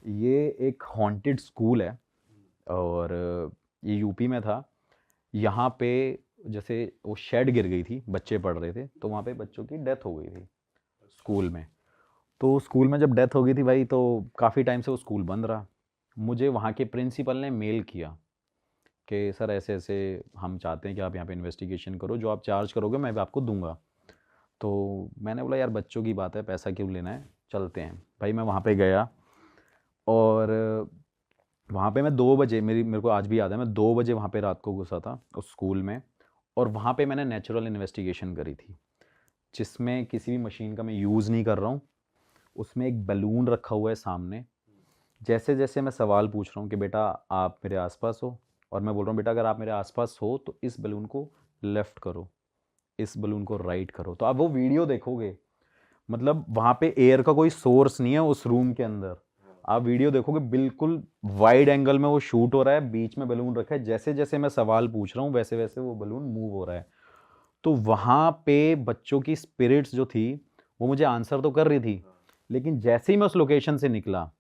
ये एक haunted school है और ये यूपी में था। यहाँ पे जैसे वो शेड गिर गई थी, बच्चे पढ़ रहे थे, तो वहाँ पे बच्चों की डेथ हो गई थी स्कूल में। तो स्कूल में जब डेथ हो गई थी भाई, तो काफ़ी टाइम से वो स्कूल बंद रहा। मुझे वहाँ के प्रिंसिपल ने मेल किया कि सर ऐसे ऐसे हम चाहते हैं कि आप यहाँ पे इन्वेस्टिगेशन करो, जो आप चार्ज करोगे मैं भी आपको दूंगा। तो मैंने बोला यार बच्चों की बात है, पैसा क्यों लेना है, चलते हैं। भाई मैं वहाँ पे गया और वहाँ पे मैं 2 बजे, मेरे को आज भी याद है, मैं 2 बजे वहाँ पे रात को घुसा था उस स्कूल में। और वहाँ पे मैंने नेचुरल इन्वेस्टिगेशन करी थी, जिसमें किसी भी मशीन का मैं यूज़ नहीं कर रहा हूँ। उसमें एक बैलून रखा हुआ है सामने। जैसे जैसे मैं सवाल पूछ रहा हूँ कि बेटा आप मेरे आसपास हो, और मैं बोल रहा हूँ बेटा अगर आप मेरे आसपास हो तो इस बैलून को लेफ़्ट करो, इस बैलून को राइट करो, तो आप वो वीडियो देखोगे। मतलब वहाँ पे एयर का कोई सोर्स नहीं है उस रूम के अंदर। आप वीडियो देखोगे, बिल्कुल वाइड एंगल में वो शूट हो रहा है, बीच में बैलून रखा है, जैसे जैसे मैं सवाल पूछ रहा हूँ वैसे वैसे वो बैलून मूव हो रहा है। तो वहाँ पे बच्चों की स्पिरिट्स जो थी वो मुझे आंसर तो कर रही थी, लेकिन जैसे ही मैं उस लोकेशन से निकला,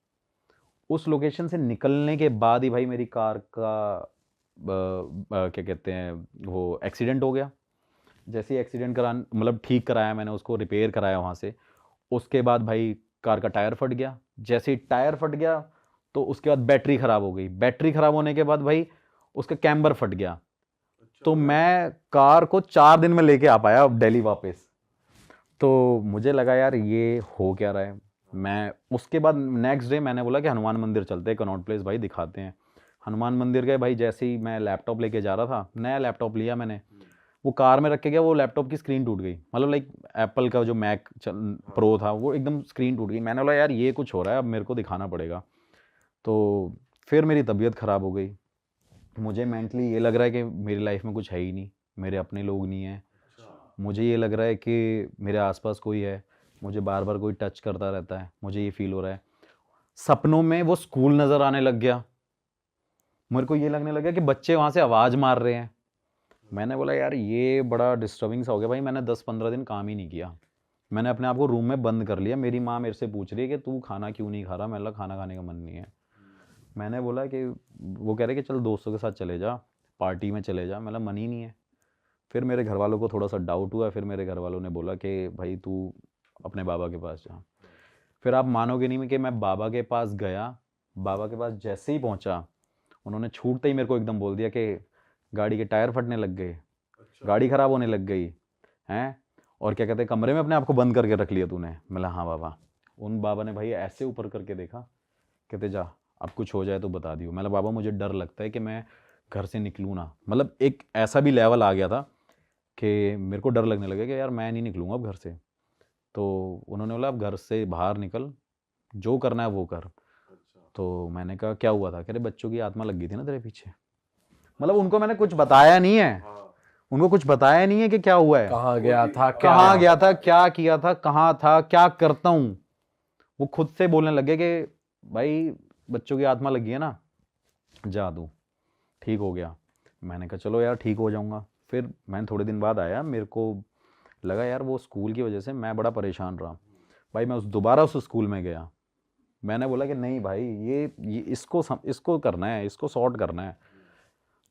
उस लोकेशन से निकलने के बाद ही भाई मेरी कार का क्या कहते हैं वो एक्सीडेंट हो गया। जैसे ही एक्सीडेंट करा, मतलब ठीक कराया मैंने उसको, रिपेयर कराया वहाँ से। उसके बाद भाई कार का टायर फट गया। जैसे ही टायर फट गया तो उसके बाद बैटरी ख़राब हो गई। बैटरी ख़राब होने के बाद भाई उसका कैम्बर फट गया। तो मैं कार को 4 दिन में लेके आ पाया दिल्ली वापस। तो मुझे लगा यार ये हो क्या रहा है। मैं उसके बाद नेक्स्ट डे मैंने बोला कि हनुमान मंदिर चलते हैं, कनॉट प्लेस भाई दिखाते हैं। हनुमान मंदिर गए भाई। जैसे ही मैं लैपटॉप लेके जा रहा था, नया लैपटॉप लिया मैंने, वो कार में रख के गया, वो लैपटॉप की स्क्रीन टूट गई। मतलब लाइक एप्पल का जो मैक प्रो था वो एकदम स्क्रीन टूट गई। मैंने बोला यार ये कुछ हो रहा है, अब मेरे को दिखाना पड़ेगा। तो फिर मेरी तबीयत ख़राब हो गई। मुझे मेंटली ये लग रहा है कि मेरी लाइफ में कुछ है ही नहीं, मेरे अपने लोग नहीं हैं। मुझे ये लग रहा है कि मेरे आसपास कोई है, मुझे बार बार कोई टच करता रहता है, मुझे ये फील हो रहा है। सपनों में वो स्कूल नज़र आने लग गया। मेरे को ये लगने लगा कि बच्चे वहाँ से आवाज़ मार रहे हैं। मैंने बोला यार ये बड़ा डिस्टर्बिंग सा हो गया भाई। मैंने 10-15 दिन काम ही नहीं किया। मैंने अपने आप को रूम में बंद कर लिया। मेरी माँ मेरे से पूछ रही है कि तू खाना क्यों नहीं खा रहा। मैंने बोला खाना खाने का मन नहीं है। मैंने बोला कि वो कह रहे कि चल दोस्तों के साथ चले जा, पार्टी में चले जा। मेरा मन ही नहीं है। फिर मेरे घर वालों को थोड़ा सा डाउट हुआ। फिर मेरे घर वालों ने बोला कि भाई तू अपने बाबा के पास जा। फिर आप मानोगे नहीं कि मैं बाबा के पास गया। बाबा के पास जैसे ही पहुंचा, उन्होंने छूटते ही मेरे को एकदम बोल दिया कि गाड़ी के टायर फटने लग गए, गाड़ी ख़राब होने लग गई हैं, और क्या कहते हैं कमरे में अपने आप को बंद करके रख लिया तूने। मैं हाँ बाबा। उन बाबा ने भाई ऐसे ऊपर करके देखा, कहते जा अब कुछ हो जाए तो बता दियो। मैं बाबा मुझे डर लगता है कि मैं घर से निकलूँ ना। मतलब एक ऐसा भी लेवल आ गया था कि मेरे को डर लगने लगा कि यार मैं नहीं निकलूँगा अब घर से। तो उन्होंने बोला अब घर से बाहर निकल, जो करना है वो कर। तो मैंने कहा क्या हुआ था? कह रहे बच्चों की आत्मा लग गई थी ना तेरे पीछे। मतलब उनको मैंने कुछ बताया नहीं है। उनको कुछ बताया नहीं है कि क्या हुआ है, कहाँ गया था, क्या कहाँ गया था, क्या किया था, कहाँ था, क्या करता हूँ। वो खुद से बोलने लगे कि भाई बच्चों की आत्मा लगी है ना, जा तू ठीक हो गया। मैंने कहा चलो यार ठीक हो जाऊंगा। फिर मैं थोड़े दिन बाद आया, मेरे को लगा यार वो स्कूल की वजह से मैं बड़ा परेशान रहा। भाई मैं दोबारा उस स्कूल में गया। मैंने बोला कि नहीं भाई ये इसको करना है, इसको सॉर्ट करना है।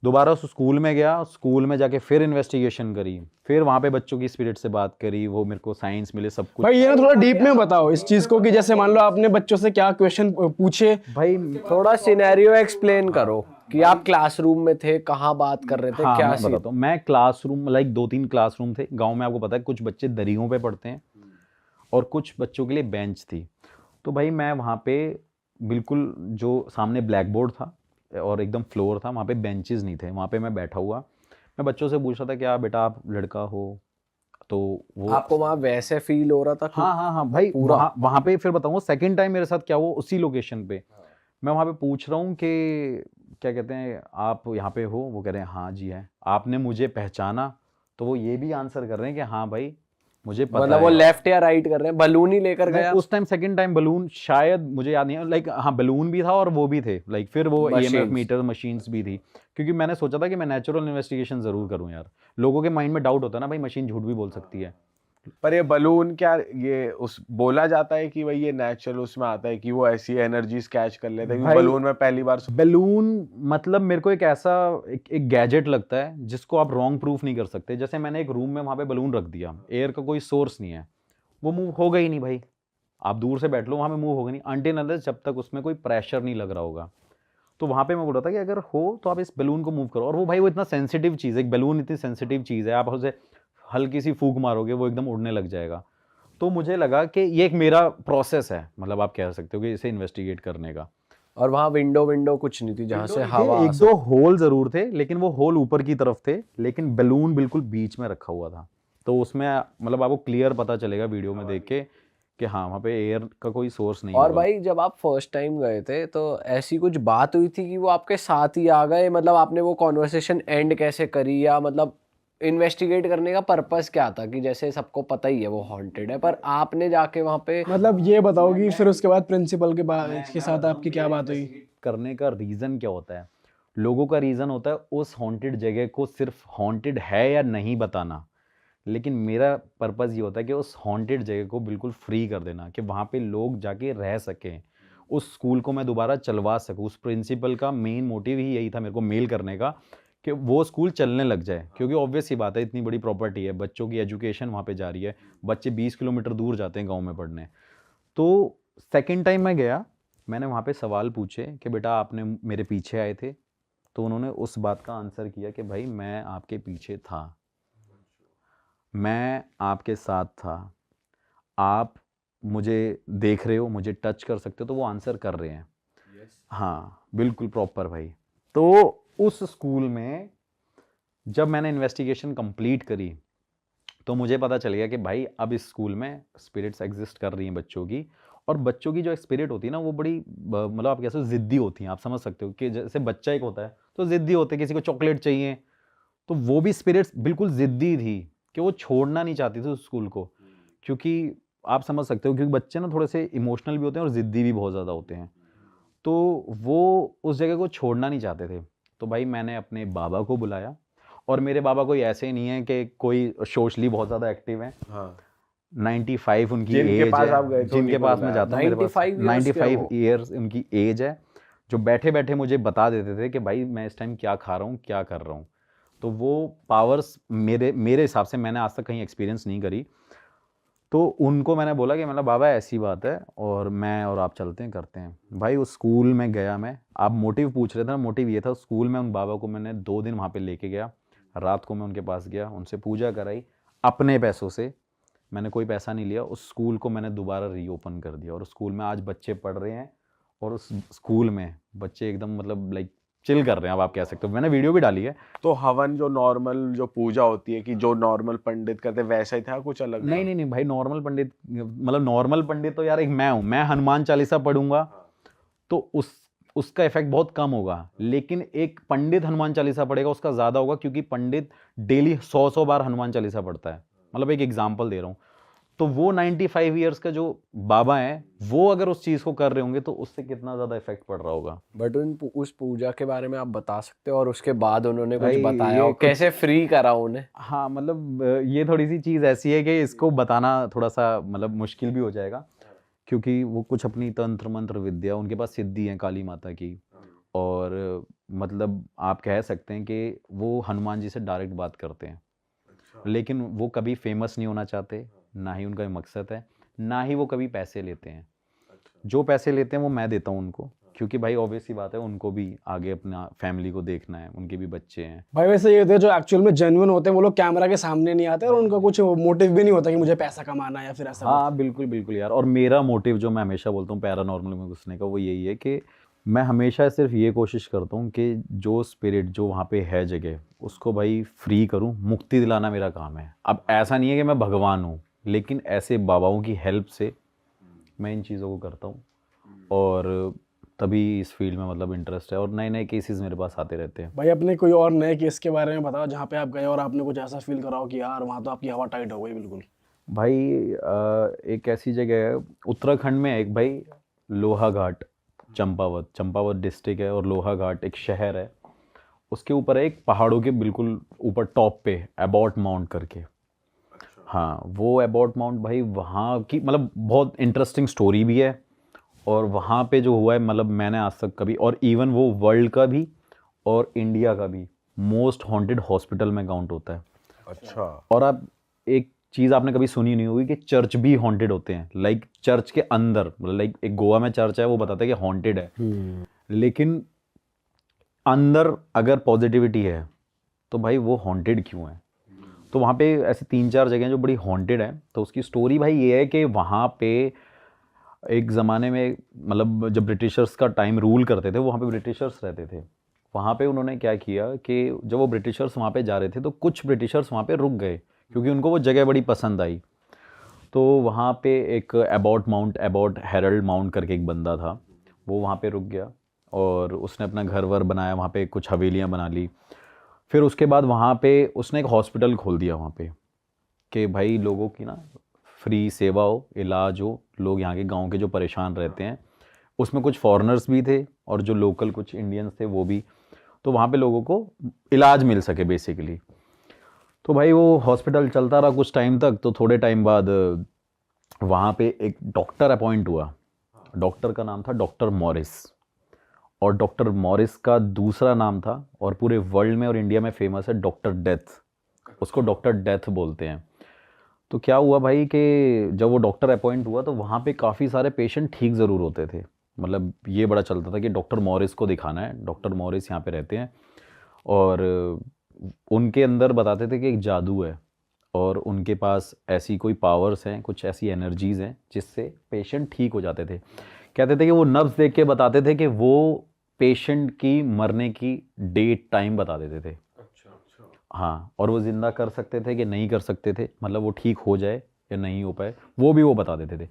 दोबारा उस स्कूल में गया। स्कूल में जाके फिर इन्वेस्टिगेशन करी। फिर वहाँ पे बच्चों की स्पिरिट से बात करी, वो मेरे को साइंस मिले, सब कुछ। भाई ये ना थोड़ा डीप में बताओ इस चीज को कि जैसे मान लो आपने बच्चों से क्या क्वेश्चन पूछे। भाई थोड़ा सिनेरियो एक्सप्लेन करो कि आप क्लासरूम में थे, कहाँ बात कर रहे थे, हाँ क्या मैं सीन। बताता हूँ। मैं क्लासरूम, लाइक 2-3 क्लासरूम थे गांव में, आपको पता है कुछ बच्चे दरियों पे पढ़ते हैं और कुछ बच्चों के लिए बेंच थी। तो भाई मैं वहाँ पे बिल्कुल, जो सामने ब्लैक बोर्ड था और एकदम फ्लोर था, वहाँ पे बेंचेस नहीं थे। वहाँ पे मैं बैठा हुआ, मैं बच्चों से पूछ रहा था क्या बेटा आप लड़का हो? तो वो आपको वहां वैसे फील हो रहा था कि हाँ हाँ हाँ भाई, पूरा वहाँ वहाँ पे फिर बताऊँगा सेकंड टाइम मेरे साथ क्या हुआ उसी लोकेशन पे। मैं वहाँ पे पूछ रहा हूँ कि क्या कहते हैं आप यहाँ पे हो? वो कह रहे हैं हाँ जी है। आपने मुझे पहचाना? तो वो ये भी आंसर कर रहे हैं कि हाँ भाई मुझे पता मतलब वो है। लेफ्ट या राइट कर रहे हैं, बलून ही लेकर नहीं गया उस टाइम सेकंड टाइम बलून शायद मुझे याद नहीं है, लाइक हाँ बलून भी था और वो भी थे, लाइक फिर वो ईएमएफ मशीन्स। मीटर मशीन्स भी थी। क्योंकि मैंने सोचा था कि मैं नेचुरल इन्वेस्टिगेशन ज़रूर करूँ यार। लोगों के माइंड में डाउट होता है ना भाई, मशीन झूठ भी बोल सकती है। पर ये बलून क्या ये उस बोला जाता है कि भाई ये नेचुरल उसमें आता है कि वो ऐसी एनर्जीज कैच कर लेता है, भाई, बलून में पहली बार बैलून मतलब मेरे को एक ऐसा एक गैजेट लगता है जिसको आप रॉन्ग प्रूफ नहीं कर सकते। जैसे मैंने एक रूम में वहां पे बैलून रख दिया, एयर का कोई सोर्स नहीं है, वो मूव होगा ही नहीं भाई। आप दूर से बैठ लो, वहां पे मूव होगा नहीं अनटिल अनलेस जब तक उसमें कोई प्रेशर नहीं लग रहा होगा। तो वहां पे मैं बोल रहा था कि अगर हो तो आप इस बैलून को मूव करो। और वो भाई वो इतना सेंसिटिव चीज़ है, एक बैलून इतनी सेंसिटिव चीज़ है, आप उसे हल्की सी फूंक मारोगे वो एकदम उड़ने लग जाएगा। तो मुझे लगा कि ये एक मेरा प्रोसेस है, मतलब आप कह सकते हो कि इसे इन्वेस्टिगेट करने का। और वहाँ विंडो कुछ नहीं थी जहाँ से हवा एक दो होल जरूर थे, लेकिन वो होल ऊपर की तरफ थे, लेकिन बैलून बिल्कुल बीच में रखा हुआ था। तो उसमें मतलब आपको क्लियर पता चलेगा वीडियो में देख के कि हाँ वहाँ पे एयर का कोई सोर्स नहीं और होगा। भाई जब आप फर्स्ट टाइम गए थे तो ऐसी कुछ बात हुई थी कि वो आपके साथ ही आ गए, मतलब आपने वो कॉन्वर्सेशन एंड कैसे करी, या मतलब इन्वेस्टिगेट करने का पर्पस क्या था? कि जैसे सबको पता ही है वो हॉन्टेड है, पर आपने जाके वहाँ पे मतलब ये बताओ कि फिर उसके बाद प्रिंसिपल के साथ आपकी क्या बात हुई? करने का रीज़न क्या होता है? लोगों का रीज़न होता है उस हॉन्टेड जगह को सिर्फ हॉन्टेड है या नहीं बताना, लेकिन मेरा पर्पज़ ये होता है कि उस हॉन्टेड जगह को बिल्कुल फ्री कर देना, कि वहाँ पे लोग जाके रह सकें, उस स्कूल को मैं दोबारा चलवा सकूँ। उस प्रिंसिपल का मेन मोटिव ही यही था मेरे को मेल करने का, कि वो स्कूल चलने लग जाए। क्योंकि ऑब्वियस सी बात है, इतनी बड़ी प्रॉपर्टी है, बच्चों की एजुकेशन वहाँ पे जा रही है, बच्चे 20 किलोमीटर दूर जाते हैं गाँव में पढ़ने। तो सेकेंड टाइम मैं गया, मैंने वहाँ पे सवाल पूछे कि बेटा आपने मेरे पीछे आए थे? तो उन्होंने उस बात का आंसर किया कि भाई मैं आपके पीछे था, मैं आपके साथ था, आप मुझे देख रहे हो, मुझे टच कर सकते हो। तो वो आंसर कर रहे हैं। हाँ बिल्कुल प्रॉपर भाई। तो उस स्कूल में जब मैंने इन्वेस्टिगेशन कंप्लीट करी तो मुझे पता चल गया कि भाई अब इस स्कूल में स्पिरिट्स एग्जिस्ट कर रही हैं बच्चों की। और बच्चों की जो स्पिरिट होती है ना वो बड़ी मतलब आप कैसे ज़िद्दी होती हैं। आप समझ सकते हो कि जैसे बच्चा एक होता है तो ज़िद्दी होते हैं, किसी को चॉकलेट चाहिए, तो वो भी स्पिरिट्स बिल्कुल ज़िद्दी थी कि वो छोड़ना नहीं चाहती थी उस स्कूल को। क्योंकि आप समझ सकते हो, क्योंकि बच्चे ना थोड़े से इमोशनल भी होते हैं और ज़िद्दी भी बहुत ज़्यादा होते हैं, तो वो उस जगह को छोड़ना नहीं चाहते थे। तो भाई मैंने अपने बाबा को बुलाया, और मेरे बाबा कोई ऐसे ही नहीं है कि कोई सोशली बहुत ज़्यादा एक्टिव हैं। हाँ 95 उनकी जिनके एज पास है, आप गए थे जिनके उन्हीं को पास मैं बुलाया। जाता हूँ, मेरे पास 95 years के 95 वो। ईयर्स उनकी एज है, जो बैठे बैठे मुझे बता देते थे कि भाई मैं इस टाइम क्या खा रहा हूँ, क्या कर रहा हूँ। तो वो पावर्स मेरे मेरे हिसाब से मैंने आज तक कहीं एक्सपीरियंस नहीं करी। तो उनको मैंने बोला कि मतलब बाबा ऐसी बात है, और मैं और आप चलते हैं, करते हैं। भाई उस स्कूल में गया मैं, आप मोटिव पूछ रहे थे ना, मोटिव ये था उस स्कूल में उन बाबा को मैंने 2 दिन वहाँ पे लेके गया। रात को मैं उनके पास गया, उनसे पूजा कराई अपने पैसों से, मैंने कोई पैसा नहीं लिया। उस स्कूल को मैंने दोबारा रीओपन कर दिया, और उस स्कूल में आज बच्चे पढ़ रहे हैं, और उस स्कूल में बच्चे एकदम मतलब लाइक चिल कर रहे हैं, अब आप कह सकते हो। मैंने वीडियो भी डाली है। तो हवन जो नॉर्मल जो पूजा होती है कि जो नॉर्मल पंडित करते वैसा ही था, कुछ अलग नहीं था? नहीं नहीं भाई, नॉर्मल पंडित मतलब नॉर्मल पंडित तो यार एक मैं हूँ, मैं हनुमान चालीसा पढ़ूंगा तो उसका इफेक्ट बहुत कम होगा। लेकिन एक पंडित हनुमान चालीसा पढ़ेगा उसका ज़्यादा होगा, क्योंकि पंडित डेली 100 बार हनुमान चालीसा पढ़ता है। मतलब एक एग्जाम्पल दे रहा हूँ। तो वो 95 ईयर्स का जो बाबा है, वो अगर उस चीज़ को कर रहे होंगे तो उससे कितना ज़्यादा इफेक्ट पड़ रहा होगा। बट उस पूजा के बारे में आप बता सकते हो, और उसके बाद उन्होंने कुछ भाई, बताया ये हो, कुछ- कैसे फ्री करा उन्हें? हाँ मतलब ये थोड़ी सी चीज़ ऐसी है कि इसको बताना थोड़ा सा मतलब मुश्किल भी हो जाएगा, क्योंकि वो कुछ अपनी तंत्र मंत्र विद्या, उनके पास सिद्धि है काली माता की। और मतलब आप कह सकते हैं कि वो हनुमान जी से डायरेक्ट बात करते हैं, लेकिन वो कभी फेमस नहीं होना चाहते, ना ही उनका ये मकसद है, ना ही वो कभी पैसे लेते हैं। जो पैसे लेते हैं वो मैं देता हूँ उनको, क्योंकि भाई ऑब्वियस सी बात है, उनको भी आगे अपना फैमिली को देखना है, उनके भी बच्चे हैं। भाई वैसे ये होते हैं जो एक्चुअल में जेन्युइन होते हैं, वो लोग कैमरा के सामने नहीं आते और उनका कुछ मोटिव भी नहीं होता कि मुझे पैसा कमाना है या फिर ऐसा कुछ। हाँ बिल्कुल बिल्कुल यार। और मेरा मोटिव जो मैं हमेशा बोलता हूँ पैरानॉर्मल में घुसने का, वो यही है कि मैं हमेशा सिर्फ ये कोशिश करता हूँ कि जो स्पिरिट जो वहाँ पे है जगह, उसको भाई फ्री करूँ, मुक्ति दिलाना मेरा काम है। अब ऐसा नहीं है कि मैं भगवान हूँ, लेकिन ऐसे बाबाओं की हेल्प से मैं इन चीज़ों को करता हूँ, और तभी इस फील्ड में मतलब इंटरेस्ट है, और नए नए केसेस मेरे पास आते रहते हैं। भाई अपने कोई और नए केस के बारे में बताओ जहाँ पे आप गए और आपने कुछ ऐसा फील करा हो कि यार वहाँ तो आपकी हवा टाइट हो गई बिल्कुल। भाई एक ऐसी जगह है उत्तराखंड में, एक भाई लोहा घाट, चंपावत डिस्ट्रिक्ट है, और लोहा घाट एक शहर है, उसके ऊपर है एक पहाड़ों के बिल्कुल ऊपर टॉप पे अबॉट माउंट करके। हाँ, वो एबॉट माउंट भाई वहाँ की मतलब बहुत इंटरेस्टिंग स्टोरी भी है। और वहाँ पे जो हुआ है मतलब मैंने आज तक कभी, और इवन वो वर्ल्ड का भी और इंडिया का भी मोस्ट हॉन्टेड हॉस्पिटल में काउंट होता है। अच्छा। और आप एक चीज़ आपने कभी सुनी नहीं होगी कि चर्च भी हॉन्टेड होते हैं। लाइक चर्च के अंदर, मतलब लाइक एक गोवा में चर्च है, वो बताते हैं कि हॉन्टेड है, लेकिन अंदर अगर पॉजिटिविटी है तो भाई वो हॉन्टेड क्यों है? तो वहाँ पे ऐसी 3-4 जगह जो बड़ी हॉन्टेड है। तो उसकी स्टोरी भाई ये है कि वहाँ पे एक ज़माने में मतलब जब ब्रिटिशर्स का टाइम रूल करते थे, वहाँ पे ब्रिटिशर्स रहते थे। वहाँ पे उन्होंने क्या किया कि जब वो ब्रिटिशर्स वहाँ पे जा रहे थे तो कुछ ब्रिटिशर्स वहाँ पे रुक गए क्योंकि उनको वो जगह बड़ी पसंद आई। तो वहाँ पे एक एबॉट हेरल्ड माउंट करके एक बंदा था, वो वहाँ पे रुक गया और उसने अपना घर वर बनाया, वहाँ पे कुछ हवेलियाँ बना ली। फिर उसके बाद वहाँ पे उसने एक हॉस्पिटल खोल दिया वहाँ पे कि भाई लोगों की ना फ्री सेवा हो, इलाज हो, लोग यहाँ के गांव के जो परेशान रहते हैं। उसमें कुछ फॉरेनर्स भी थे और जो लोकल कुछ इंडियंस थे वो भी, तो वहाँ पे लोगों को इलाज मिल सके बेसिकली। तो भाई वो हॉस्पिटल चलता रहा कुछ टाइम तक। तो थोड़े टाइम बाद वहाँ पे एक डॉक्टर अपॉइंट हुआ। डॉक्टर का नाम था डॉक्टर मॉरिस, और डॉक्टर मॉरिस का दूसरा नाम था और पूरे वर्ल्ड में और इंडिया में फेमस है डॉक्टर डेथ। उसको डॉक्टर डेथ बोलते हैं। तो क्या हुआ भाई कि जब वो डॉक्टर अपॉइंट हुआ तो वहाँ पे काफ़ी सारे पेशेंट ठीक ज़रूर होते थे। मतलब ये बड़ा चलता था कि डॉक्टर मॉरिस को दिखाना है, डॉक्टर मॉरिस यहाँ पे रहते हैं। और उनके अंदर बताते थे कि एक जादू है और उनके पास ऐसी कोई पावर्स हैं, कुछ ऐसी एनर्जीज़ हैं जिससे पेशेंट ठीक हो जाते थे। कहते थे कि वो नब्ज़ देख के बताते थे कि वो पेशेंट की मरने की डेट टाइम बता देते थे। हाँ, और वो ज़िंदा कर सकते थे कि नहीं कर सकते थे, मतलब वो ठीक हो जाए या नहीं हो पाए, वो भी वो बता देते थे।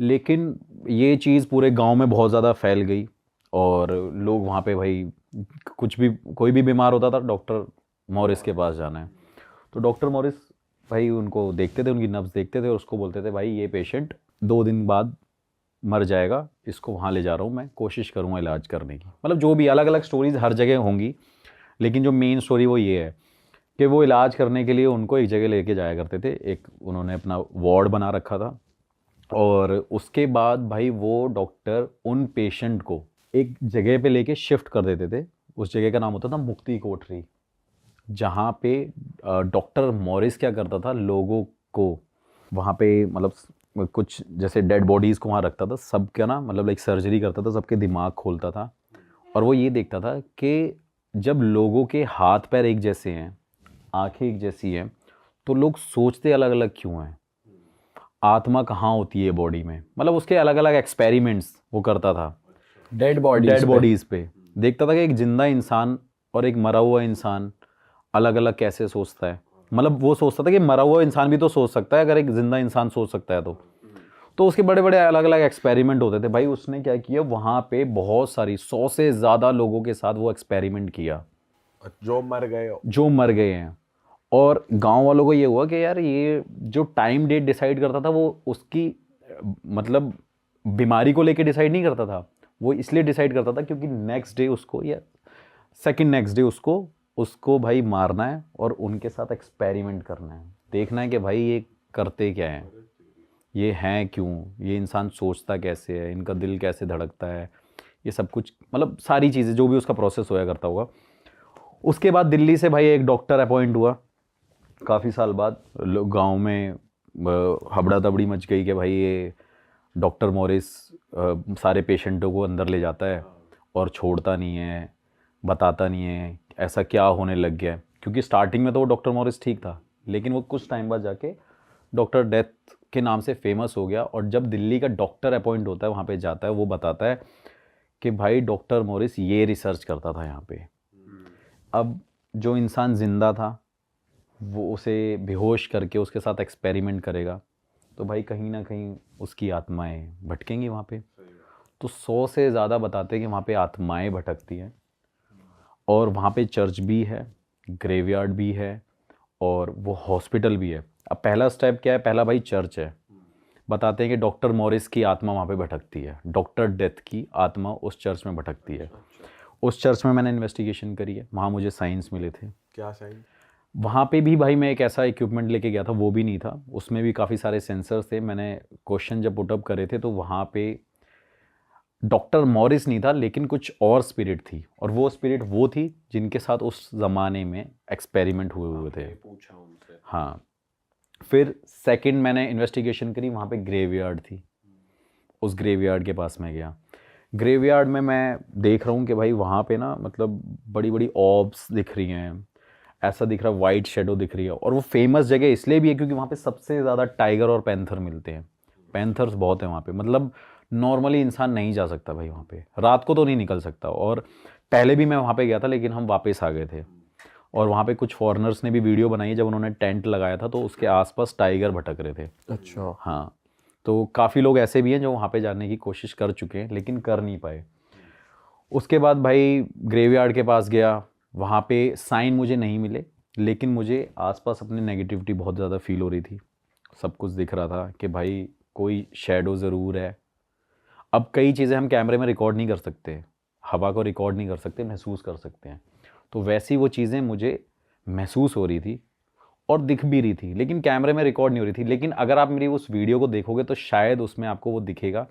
लेकिन ये चीज़ पूरे गांव में बहुत ज़्यादा फैल गई और लोग वहाँ पे भाई कुछ भी, कोई भी बीमार होता था डॉक्टर मॉरिस के पास जाना है। तो डॉक्टर मॉरिस भाई उनको देखते थे, उनकी नब्ज़ देखते थे और उसको बोलते थे भाई ये पेशेंट 2 दिन बाद मर जाएगा, इसको वहाँ ले जा रहा हूँ, मैं कोशिश करूँगा इलाज करने की। मतलब जो भी अलग अलग स्टोरीज़ हर जगह होंगी, लेकिन जो मेन स्टोरी वो ये है कि वो इलाज करने के लिए उनको एक जगह लेके जाया करते थे। एक उन्होंने अपना वार्ड बना रखा था और उसके बाद भाई वो डॉक्टर उन पेशेंट को एक जगह पे लेके शिफ्ट कर देते थे। उस जगह का नाम होता था मुक्ति कोठरी, जहाँ पे डॉक्टर मॉरिस क्या करता था, लोगों को वहाँ पे मतलब कुछ जैसे डेड बॉडीज़ को वहाँ रखता था, सबका ना मतलब लाइक सर्जरी करता था, सबके दिमाग खोलता था। और वो ये देखता था कि जब लोगों के हाथ पैर एक जैसे हैं, आंखें एक जैसी हैं, तो लोग सोचते अलग अलग क्यों हैं, आत्मा कहाँ होती है बॉडी में। मतलब उसके अलग अलग एक्सपेरिमेंट्स वो करता था डेड बॉडीज़ पे। देखता था कि एक जिंदा इंसान और एक मरा हुआ इंसान अलग अलग कैसे सोचता है। मतलब वो सोचता था कि मरा हुआ इंसान भी तो सोच सकता है अगर एक जिंदा इंसान सोच सकता है तो उसके बड़े बड़े अलग अलग एक्सपेरिमेंट होते थे। भाई उसने क्या किया, वहाँ पे बहुत सारी 100 से ज़्यादा लोगों के साथ वो एक्सपेरिमेंट किया जो मर गए हैं। और गांव वालों को ये हुआ कि यार ये जो टाइम डेट डिसाइड करता था वो उसकी मतलब बीमारी को लेके डिसाइड नहीं करता था, वो इसलिए डिसाइड करता था क्योंकि नेक्स्ट डे उसको या सेकंड नेक्स्ट डे उसको भाई मारना है और उनके साथ एक्सपेरिमेंट करना है, देखना है कि भाई ये करते क्या हैं, ये हैं क्यों, ये इंसान सोचता कैसे है, इनका दिल कैसे धड़कता है, ये सब कुछ मतलब सारी चीज़ें जो भी उसका प्रोसेस होया करता होगा। उसके बाद दिल्ली से भाई एक डॉक्टर अपॉइंट हुआ काफ़ी साल बाद। लोग गाँव में हबड़ा तबड़ी मच गई कि भाई ये डॉक्टर मॉरिस सारे पेशेंटों को अंदर ले जाता है और छोड़ता नहीं है, बताता नहीं है ऐसा क्या होने लग गया है। क्योंकि स्टार्टिंग में तो वो डॉक्टर मॉरिस ठीक था, लेकिन वो कुछ टाइम बाद जाके डॉक्टर डेथ के नाम से फेमस हो गया। और जब दिल्ली का डॉक्टर अपॉइंट होता है वहाँ पे जाता है, वो बताता है कि भाई डॉक्टर मॉरिस ये रिसर्च करता था यहाँ पे। अब जो इंसान ज़िंदा था वो उसे बेहोश करके उसके साथ एक्सपेरिमेंट करेगा, तो भाई कहीं ना कहीं उसकी आत्माएं भटकेंगी वहाँ पे। तो 100 से ज़्यादा बताते हैं कि वहाँ पे आत्माएं भटकती हैं और वहाँ पे चर्च भी है, ग्रेवयार्ड भी है और वो हॉस्पिटल भी है। अब पहला स्टेप क्या है, पहला भाई चर्च है। बताते हैं कि डॉक्टर मॉरिस की आत्मा वहाँ पे भटकती है, डॉक्टर डेथ की आत्मा उस चर्च में भटकती है। उस चर्च में मैंने इन्वेस्टिगेशन करी है, वहाँ मुझे साइंस मिले थे। क्या साइंस? वहाँ पे भी भाई मैं एक ऐसा इक्विपमेंट लेके गया था, वो भी नहीं था, उसमें भी काफ़ी सारे सेंसर्स थे। मैंने क्वेश्चन जब पुटअप करे थे तो वहाँ पे डॉक्टर मॉरिस नहीं था, लेकिन कुछ और स्पिरिट थी, और वो स्पिरिट वो थी जिनके साथ उस ज़माने में एक्सपेरिमेंट हुए थे। पूछा उनसे। हाँ। फिर सेकंड मैंने इन्वेस्टिगेशन करी, वहाँ पे ग्रेवयार्ड थी, उस ग्रेवयार्ड के पास मैं गया। ग्रेवयार्ड में मैं देख रहा हूँ कि भाई वहाँ पे ना मतलब बड़ी बड़ी ऑब्स दिख रही हैं, ऐसा दिख रहा है, वाइट शेडो दिख रही है। और वो फेमस जगह इसलिए भी है क्योंकि वहाँ पे सबसे ज़्यादा टाइगर और पैंथर मिलते हैं। पैंथर्स बहुत हैं वहाँ पे, मतलब नॉर्मली इंसान नहीं जा सकता भाई वहाँ पे, रात को तो नहीं निकल सकता। और पहले भी मैं वहाँ पे गया था, लेकिन हम वापस आ गए थे। और वहाँ पे कुछ फॉरेनर्स ने भी वीडियो बनाई है, जब उन्होंने टेंट लगाया था तो उसके आसपास टाइगर भटक रहे थे। अच्छा। हाँ, तो काफ़ी लोग ऐसे भी हैं जो वहाँ पे जाने की कोशिश कर चुके हैं लेकिन कर नहीं पाए। उसके बाद भाई ग्रेवयार्ड के पास गया, वहाँ पे साइन मुझे नहीं मिले, लेकिन मुझे आसपास अपनी नेगेटिविटी बहुत ज़्यादा फील हो रही थी। सब कुछ दिख रहा था कि भाई कोई शैडो ज़रूर है। अब कई चीज़ें हम कैमरे में रिकॉर्ड नहीं कर सकते, हवा को रिकॉर्ड नहीं कर सकते, महसूस कर सकते हैं। तो वैसी वो चीज़ें मुझे महसूस हो रही थी और दिख भी रही थी, लेकिन कैमरे में रिकॉर्ड नहीं हो रही थी। लेकिन अगर आप मेरी उस वीडियो को देखोगे तो शायद उसमें आपको वो दिखेगा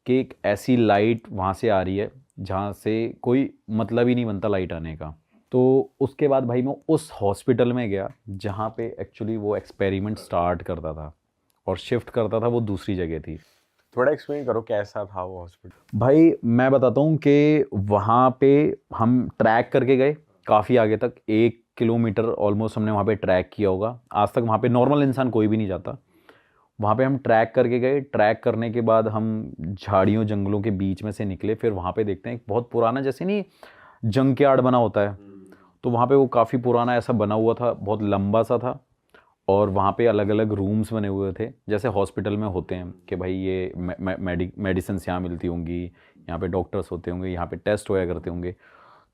कि एक ऐसी लाइट वहाँ से आ रही है जहाँ से कोई मतलब ही नहीं बनता लाइट आने का। तो उसके बाद भाई मैं उस हॉस्पिटल में गया जहाँ पे एक्चुअली वो एक्सपेरिमेंट स्टार्ट करता था और शिफ्ट करता था, वो दूसरी जगह थी। थोड़ा एक्सप्लेन करो कैसा था वो हॉस्पिटल। भाई मैं बताता हूँ कि वहाँ पे हम ट्रैक करके गए काफ़ी आगे तक, 1 किलोमीटर ऑलमोस्ट हमने वहाँ पे ट्रैक किया होगा। आज तक वहाँ पे नॉर्मल इंसान कोई भी नहीं जाता। वहाँ पे हम ट्रैक करके गए, ट्रैक करने के बाद हम झाड़ियों जंगलों के बीच में से निकले। फिर वहाँ पे देखते हैं एक बहुत पुराना, जैसे नहीं जंक यार्ड बना होता है, तो वहाँ पे वो काफ़ी पुराना ऐसा बना हुआ था, बहुत लंबा सा था। और वहाँ पे अलग अलग रूम्स बने हुए थे, जैसे हॉस्पिटल में होते हैं कि भाई ये मेडिसिन यहाँ मिलती होंगी, यहाँ पे डॉक्टर्स होते होंगे, यहाँ पे टेस्ट होया करते होंगे।